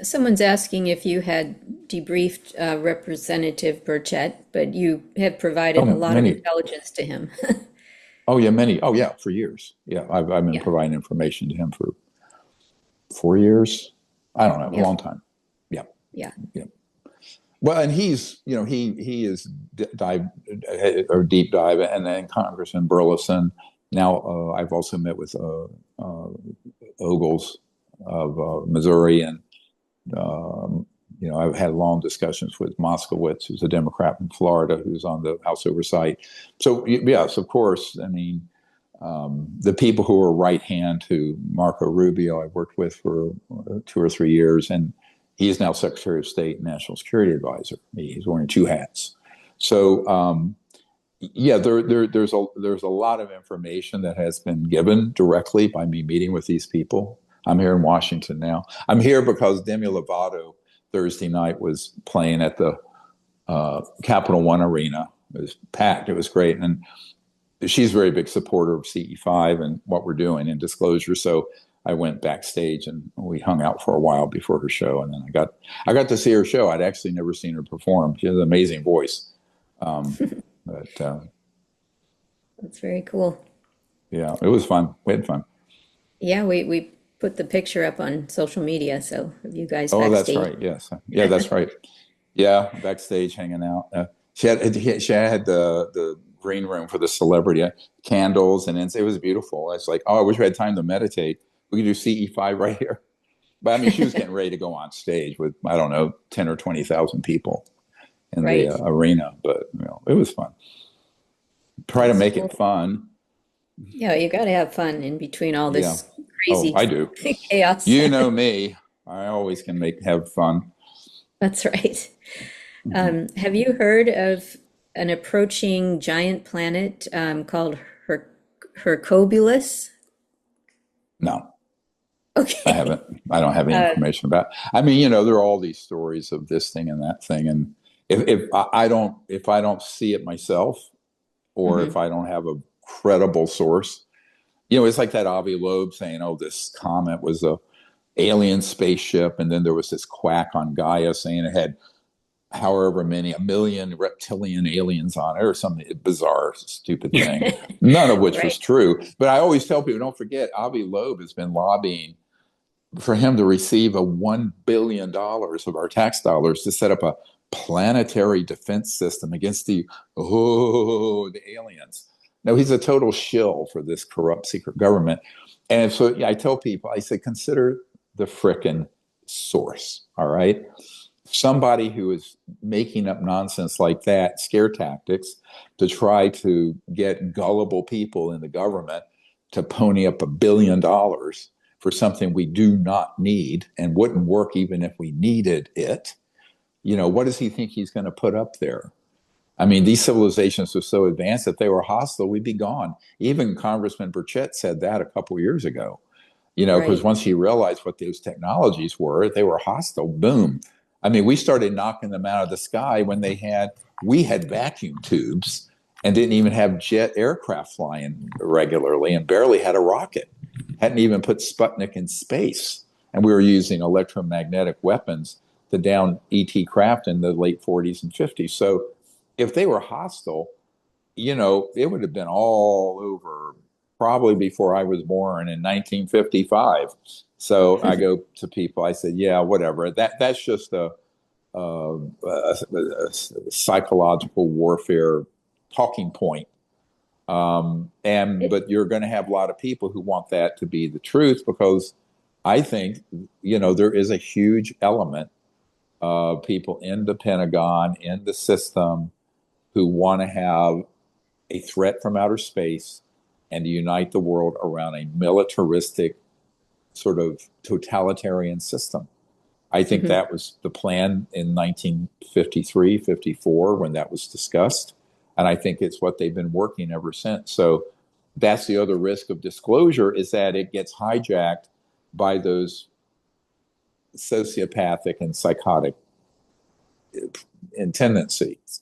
Someone's asking if you had debriefed Representative Burchett, but you have provided a Oh, lot of many. intelligence to him. Oh, yeah, many. Oh, yeah, for years. Yeah, I've been Yeah. providing information to him for 4 years. I don't know, a Yeah. long time. Yeah, Yeah. yeah. Well, and he's, he is dive or deep dive, and then Congressman Burleson. Now, I've also met with Ogles of Missouri, and I've had long discussions with Moskowitz, who's a Democrat from Florida, who's on the House Oversight. So yes, of course. I mean, the people who are right hand to Marco Rubio, I've worked with for 2 or 3 years, and he is now Secretary of State and National Security Advisor. He's wearing two hats. So yeah, there's a lot of information that has been given directly by me meeting with these people. I'm here in Washington now. I'm here because Demi Lovato Thursday night was playing at the Capital One Arena. It was packed. It was great, and she's a very big supporter of CE5 and what we're doing in Disclosure. So I went backstage and we hung out for a while before her show, and then I got to see her show. I'd actually never seen her perform. She has an amazing voice. But That's very cool. yeah, it was fun. We had fun. Yeah, we put the picture up on social media, so of you guys Oh, that's backstage. right. Yes. Yeah, that's right. Yeah, backstage hanging out. She had the green room for the celebrity candles, and it was beautiful. It's like, oh, I wish we had time to meditate. We could do CE5 right here. But I mean, she was getting ready to go on stage with, I don't know, 10 or 20,000 people in the Right. arena. But it was fun. Try to That's make cool. it fun. Yeah, you got to have fun in between all Yeah. this Oh, crazy I do. chaos. You know me. I always can have fun. That's right. Mhm. Have you heard of an approaching giant planet called Hercobulus? No, I Okay. haven't. I don't have any Uh, information about. I mean, there are all these stories of this thing and that thing, and if I don't see it myself, or if mhm. I don't have a credible source, it's like that Avi Loeb saying, "Oh, this comet was a alien spaceship," and then there was this quack on Gaia saying it had however many, a million reptilian aliens on it, or some bizarre, stupid thing, none of which was Right. true. But I always tell people, don't forget, Avi Loeb has been lobbying for him to receive a $1 billion of our tax dollars to set up a planetary defense system against the aliens. No, he's a total shill for this corrupt secret government. And so yeah, I tell people, I say, consider the frickin' source. All right. Somebody who is making up nonsense like that, scare tactics, to try to get gullible people in the government to pony up $1 billion for something we do not need and wouldn't work even if we needed it. What does he think he's going to put up there? I mean, these civilizations are so advanced that if they were hostile, we'd be gone. Even Congressman Burchett said that a couple of years ago. Because Right. once he realized what those technologies were, they were hostile. Boom. I mean, we started knocking them out of the sky when we had vacuum tubes and didn't even have jet aircraft flying regularly and barely had a rocket. Hadn't even put Sputnik in space. And we were using electromagnetic weapons to down ET craft in the late 40s and 50s. So if they were hostile, it would have been all over probably before I was born in 1955. So I go to people, I said, yeah, whatever. That's just a psychological warfare talking point. It, But you're going to have a lot of people who want that to be the truth because I think, there is a huge element of people in the Pentagon, in the system, who want to have a threat from outer space and to unite the world around a militaristic sort of totalitarian system. I think mhm. that was the plan in 1953, 54 when that was discussed. And I think it's what they've been working ever since. So that's the other risk of disclosure is that it gets hijacked by those sociopathic and psychotic tendencies.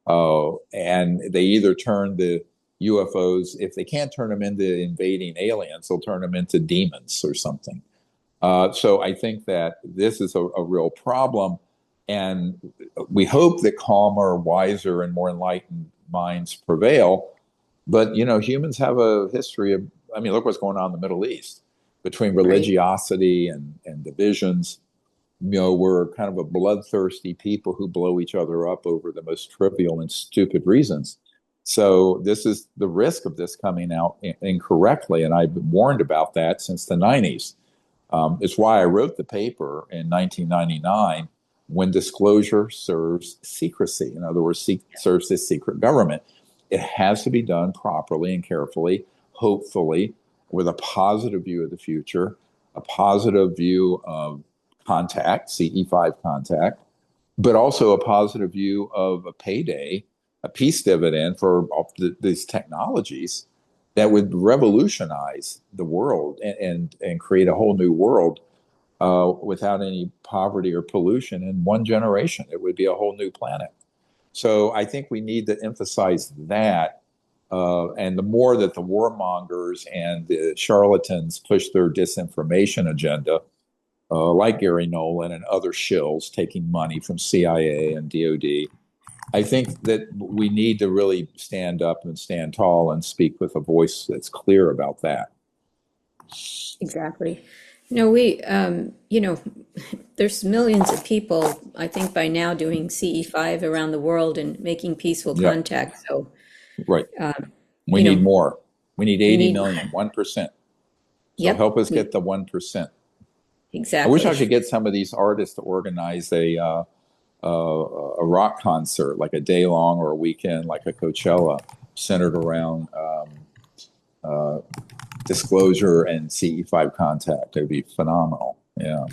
And they either turn the UFOs, if they can't turn them into invading aliens, they'll turn them into demons or something. So I think that this is a real problem. And we hope that calmer, wiser, and more enlightened minds prevail. But, humans have a history of, I mean, look what's going on in the Middle East between Right. religiosity and divisions. We're kind of a bloodthirsty people who blow each other up over the most trivial and stupid reasons. So this is the risk of this coming out incorrectly, and I've been warned about that since the 90s. It's why I wrote the paper in 1999 when disclosure serves secrecy. In other words, serves this secret government. It has to be done properly and carefully, hopefully, with a positive view of the future, a positive view of contact, CE5 contact, but also a positive view of a payday, a peace dividend for these technologies that would revolutionize the world and create a whole new world without any poverty or pollution in one generation. It would be a whole new planet. So I think we need to emphasize that. And the more that the warmongers and the charlatans push their disinformation agenda, like Gary Nolan and other shills taking money from CIA and DOD, I think that we need to really stand up and stand tall and speak with a voice that's clear about that. Exactly. There's millions of people, I think by now doing CE5 around the world and making peaceful Yeah, contact. So, right. We you need know, more. We need we 80 need, million, 1%. So yep, help us get the 1%. I wish I exactly. could get some of these artists to organize a rock concert, like a day long or a weekend, like a Coachella, centered around uh, disclosure and CE5 contact. It would be phenomenal. Yeah.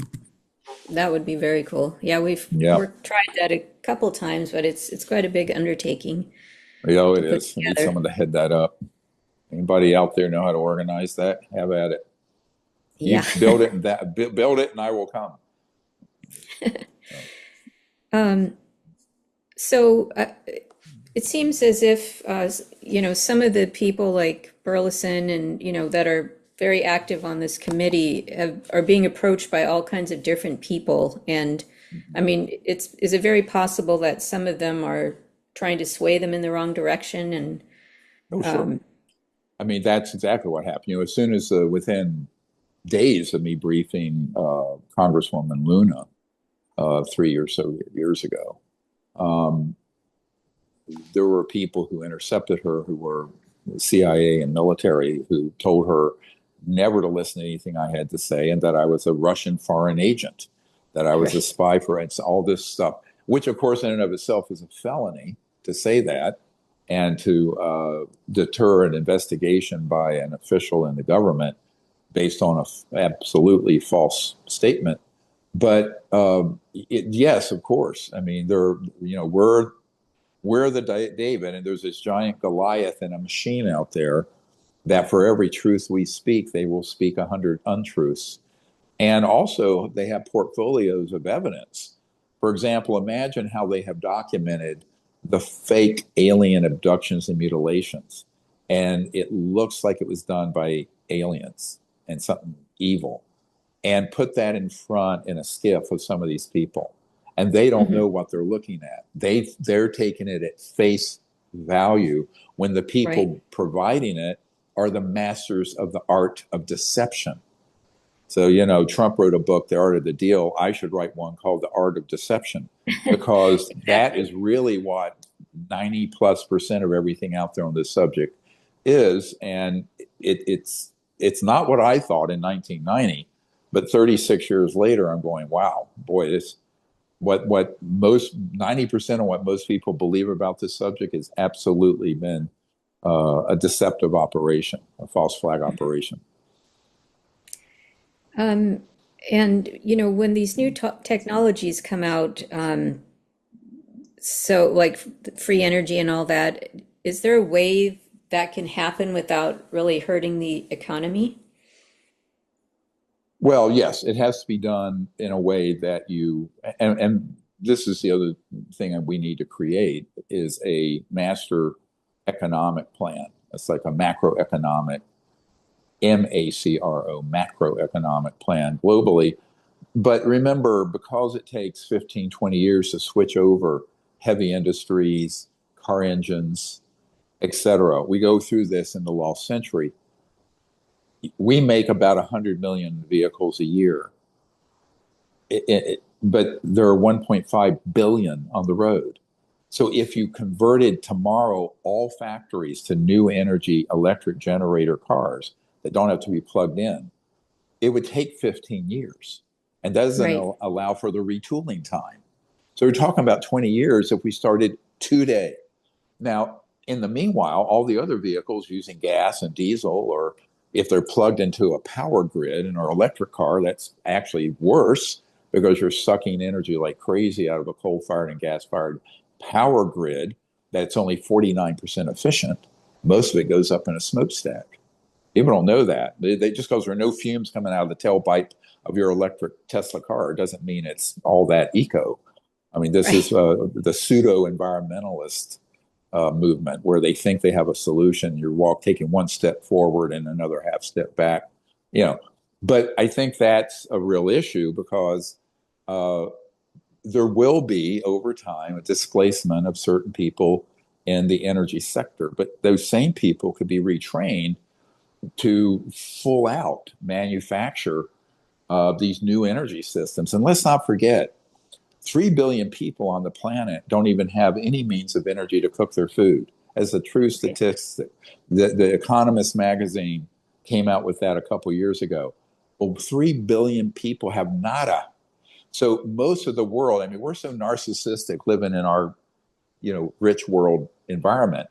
That would be very cool. Yeah, Yeah. we're tried that a couple times, but it's quite a big undertaking Yeah, to it put is. We need together. someone to head that up. Anybody out there know how to organize that? Have at it. Yeah. You build it and build it, and I will come. So, Um, so it seems as if, some of the people like Burleson and, that are very active on this committee are being approached by all kinds of different people. And I mhm. mean, is it very possible that some of them are trying to sway them in the wrong direction? And Oh, sure. I mean, that's exactly what happened. As soon as within days of me briefing Congresswoman Luna 3 or so years ago, um, there were people who intercepted her who were CIA and military who told her never to listen to anything I had to say and that I was a Russian foreign agent, that I was a right, spy for it's all this stuff, which of course in and of itself is a felony to say that and to deter an investigation by an official in the government based on a absolutely false statement. But yes, of course. I mean, we're the David, and there's this giant Goliath in a machine out there that for every truth we speak, they will speak 100 untruths. And also, they have portfolios of evidence. For example, imagine how they have documented the fake alien abductions and mutilations. And it looks like it was done by aliens and something evil, and put that in front in a skiff of some of these people. And they don't hmm know what they're looking at. They're taking it at face value when the right, people providing it are the masters of the art of deception. So, Trump wrote a book, The Art of the Deal. I should write one called The Art of Deception, because that exactly. is really what 90+% of everything out there on this subject is. And it's not what I thought in 1990, but 36 years later, I'm going, wow, boy, this what most 90% of what most people believe about this subject has absolutely been a deceptive operation, a false flag operation. Um, and when these new technologies come out, so like free energy and all that, is there a way that can happen without really hurting the economy? Well, yes, it has to be done in a way that and this is the other thing that we need to create is a master economic plan. It's like a macroeconomic, macroeconomic plan globally. But remember, because it takes 15, 20 years to switch over heavy industries, car engines, etc., we go through this in the lost century. We make about 100 million vehicles a year, but there are 1.5 billion on the road. So if you converted tomorrow all factories to new energy electric generator cars that don't have to be plugged in, it would take 15 years. And that doesn't Right, allow for the retooling time. So we're talking about 20 years if we started today. Now, in the meanwhile, all the other vehicles using gas and diesel, or if they're plugged into a power grid in our electric car, that's actually worse because you're sucking energy like crazy out of a coal fired and gas fired power grid that's only 49% efficient. Most of it goes up in a smokestack. People don't know that. Just because there are no fumes coming out of the tailpipe of your electric Tesla car doesn't mean it's all that eco. I mean, this is right. the pseudo environmentalist movement where they think they have a solution. You're taking one step forward and another half step back, you know. But I think that's a real issue because uh, there will be over time a displacement of certain people in the energy sector. But those same people could be retrained to full out manufacture these new energy systems. And let's not forget, 3 billion people on the planet don't even have any means of energy to cook their food. As a true Right. statistic, the Economist magazine came out with that a couple years ago. Well, 3 billion people have nada. So most of the world, I mean, we're so narcissistic living in our, rich world environment.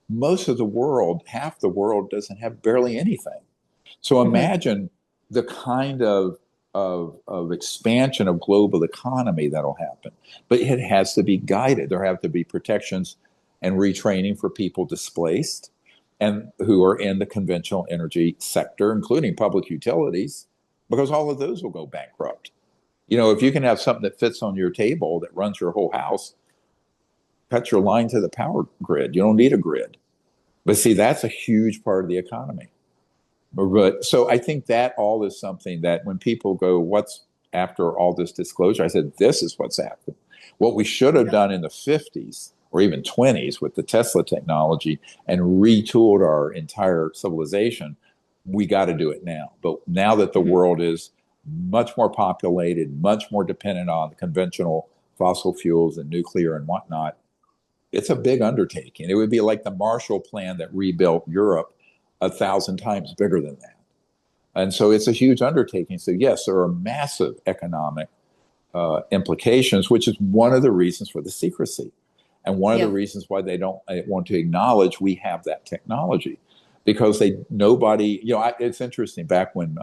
Most of the world, half the world doesn't have barely anything. So hmm imagine the kind of expansion of global economy that'll happen. But it has to be guided. There have to be protections and retraining for people displaced. and who are in the conventional energy sector, including public utilities, because all of those will go bankrupt. If you can have something that fits on your table that runs your whole house, cut your line to the power grid. You don't need a grid. But see, that's a huge part of the economy. But so I think that all is something that when people go, what's after all this disclosure? I said, this is what's after. What we should have done in the 50s or even 20s with the Tesla technology and retooled our entire civilization, we got to do it now. But now that the world is much more populated, much more dependent on conventional fossil fuels and nuclear and whatnot, it's a big undertaking. It would be like the Marshall Plan that rebuilt Europe 1,000 times bigger than that. And so it's a huge undertaking. So yes, there are massive economic implications, which is one of the reasons for the secrecy. And one of the Yeah. reasons why they don't want to acknowledge we have that technology, because nobody, it's interesting. Back when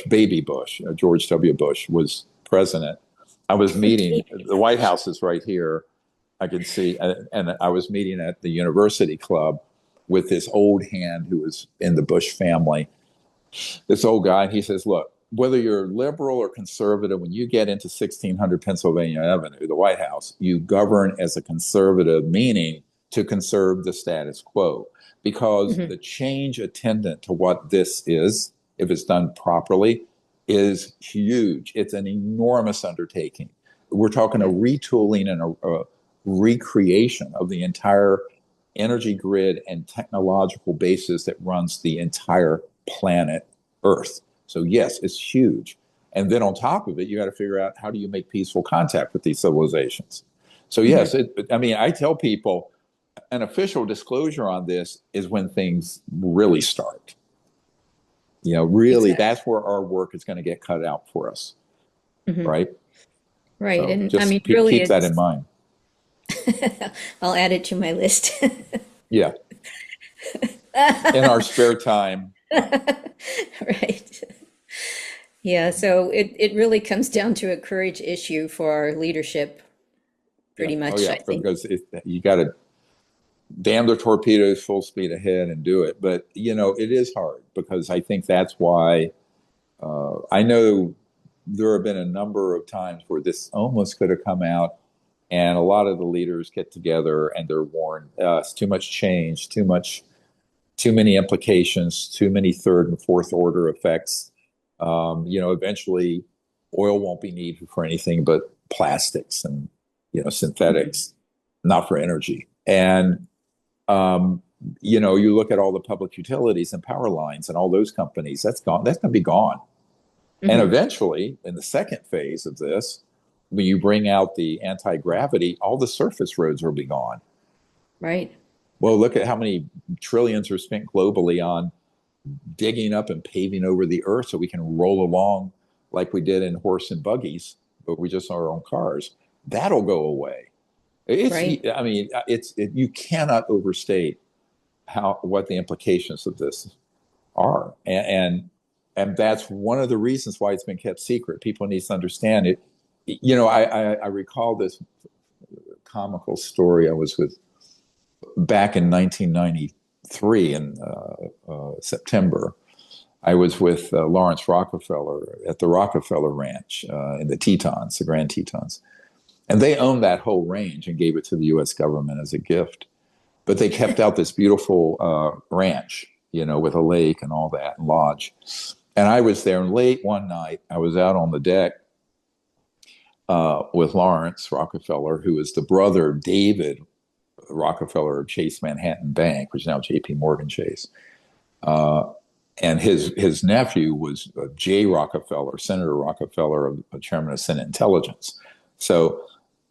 baby Bush, George W. Bush was president, I was meeting, the White House is right here. I can see, and I was meeting at the University Club with this old hand who was in the Bush family, this old guy, and he says, look, whether you're liberal or conservative, when you get into 1600 Pennsylvania Avenue, the White House, you govern as a conservative, meaning to conserve the status quo, because the change attendant to what this is, if it's done properly, is huge. It's an enormous undertaking. We're talking a retooling and a recreation of the entire energy grid and technological basis that runs the entire planet Earth. So yes, it's huge. And then on top of it, you got to figure out, how do you make peaceful contact with these civilizations? So yes, I tell people an official disclosure on this is when things really start. Really, Exactly. that's where our work is going to get cut out for us, right? Right. So And I just mean, really, keep that in it's, mind. I'll add it to my list. Yeah, in our spare time. Right. Yeah. So it really comes down to a courage issue for our leadership, Yeah. pretty Oh, much, yeah. I think. Because you got to damn the torpedoes full speed ahead and do it. But, it is hard, because I think that's why I know there have been a number of times where this almost could have come out, and a lot of the leaders get together and they're warned, it's too much change, too many implications, too many third and fourth order effects. Eventually oil won't be needed for anything but plastics and, synthetics, not for energy. And, you look at all the public utilities and power lines and all those companies, that's gone. That's going to be gone. And Hmm. eventually, in the second phase of this, when you bring out the anti-gravity, all the surface roads will be gone. Right. Well, look at how many trillions are spent globally on digging up and paving over the earth so we can roll along like we did in horse and buggies, but we just our own cars. That'll go away. Right. You cannot overstate what the implications of this are, and that's one of the reasons why it's been kept secret. People need to understand it. I recall this comical story. I was with back in 1993 in September. I was with Lawrence Rockefeller at the Rockefeller Ranch in the Tetons, the Grand Tetons. And they owned that whole range and gave it to the US government as a gift. But they kept out this beautiful ranch, with a lake and all that, and lodge. And I was there, and late one night, I was out on the deck with Lawrence Rockefeller, who is the brother of David Rockefeller of Chase Manhattan Bank, which is now JP Morgan Chase. And his nephew was Jay Rockefeller, Senator Rockefeller, chairman of Senate Intelligence. So,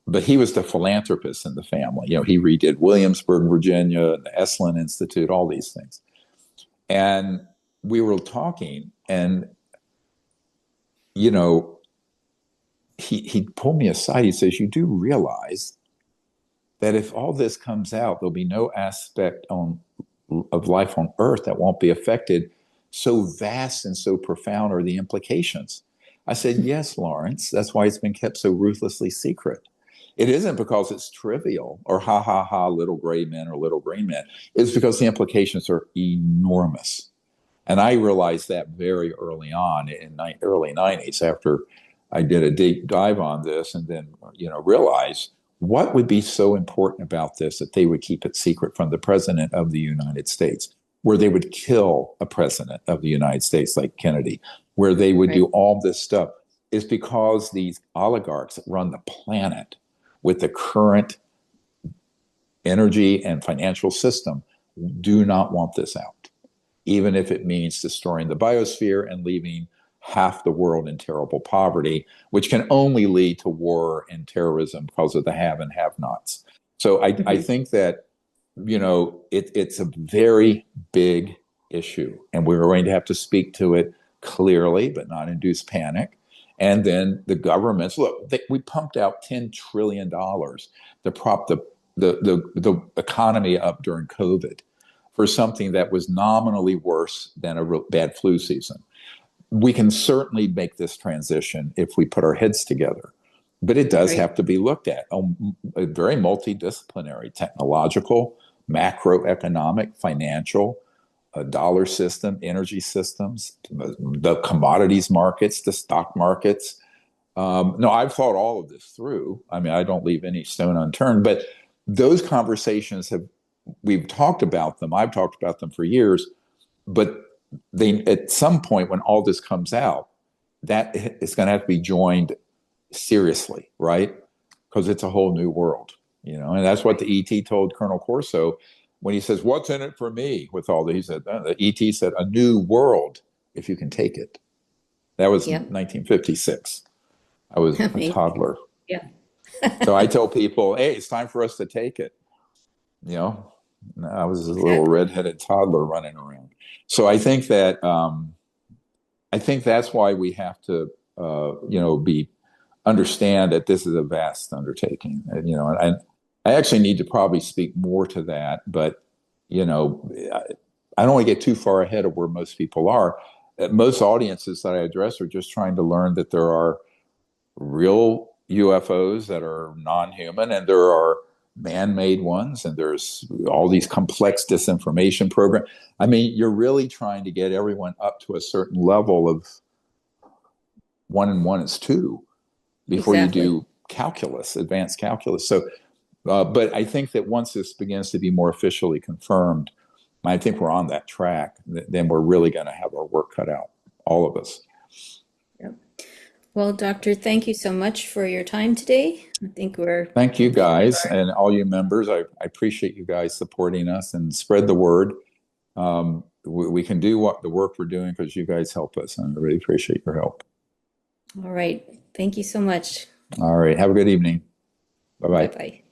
but he was the philanthropist in the family. He redid Williamsburg, Virginia, and the Esalen Institute, all these things. And we were talking, and he pulled me aside. He says, "You do realize that if all this comes out, there'll be no aspect of life on Earth that won't be affected. So vast and so profound are the implications." I said, "Yes, Lawrence. That's why it's been kept so ruthlessly secret." It isn't because it's trivial or ha ha ha, little gray men or little green men. It's because the implications are enormous. And I realized that very early on in early 90s after I did a deep dive on this and then, realized what would be so important about this that they would keep it secret from the president of the United States, where they would kill a president of the United States like Kennedy, where they would do Right. all this stuff, is because these oligarchs that run the planet with the current energy and financial system do not want this out, even if it means destroying the biosphere and leaving half the world in terrible poverty, which can only lead to war and terrorism because of the have and have nots. So I Hmm. think that, it's a very big issue, and we're going to have to speak to it clearly, but not induce panic. And then the governments look, we pumped out $10 trillion to prop the economy up during COVID for something that was nominally worse than a bad flu season. We can certainly make this transition if we put our heads together, but it does Right. have to be looked at. A very multidisciplinary, technological, macroeconomic, financial, a dollar system, energy systems, the commodities markets, the stock markets. No, I've thought all of this through. I mean, I don't leave any stone unturned, but those conversations we've talked about them. I've talked about them for years, but they, at some point when all this comes out, that is going to have to be joined seriously, right? Because it's a whole new world, and that's what Right. the ET told Colonel Corso when he says, "What's in it for me?" With all that, he said, the ET said, "A new world if you can take it." That was Yeah. 1956. I was a Amazing. toddler. Yeah. So I tell people, hey, it's time for us to take it. You know, I was a little Exactly. redheaded toddler running around. So I think that's why we have to, be understand that this is a vast undertaking. And I actually need to probably speak more to that, but you know, I don't want to get too far ahead of where most people are. Most audiences that I address are just trying to learn that there are real UFOs that are non-human, and there are man-made ones, and there's all these complex disinformation programs. I mean, you're really trying to get everyone up to a certain level of one and one is two before you Exactly. do calculus, advanced calculus. So, but I think that once this begins to be more officially confirmed, I think we're on that track. Then we're really going to have our work cut out, all of us. Yep. Well, Doctor, thank you so much for your time today. I think we're Thank you at the end of guys our. and all you members. I appreciate you guys supporting us and spread the word. We can do what the work we're doing because you guys help us, and I really appreciate your help. All right. Thank you so much. All right. Have a good evening. Bye bye. Bye-bye.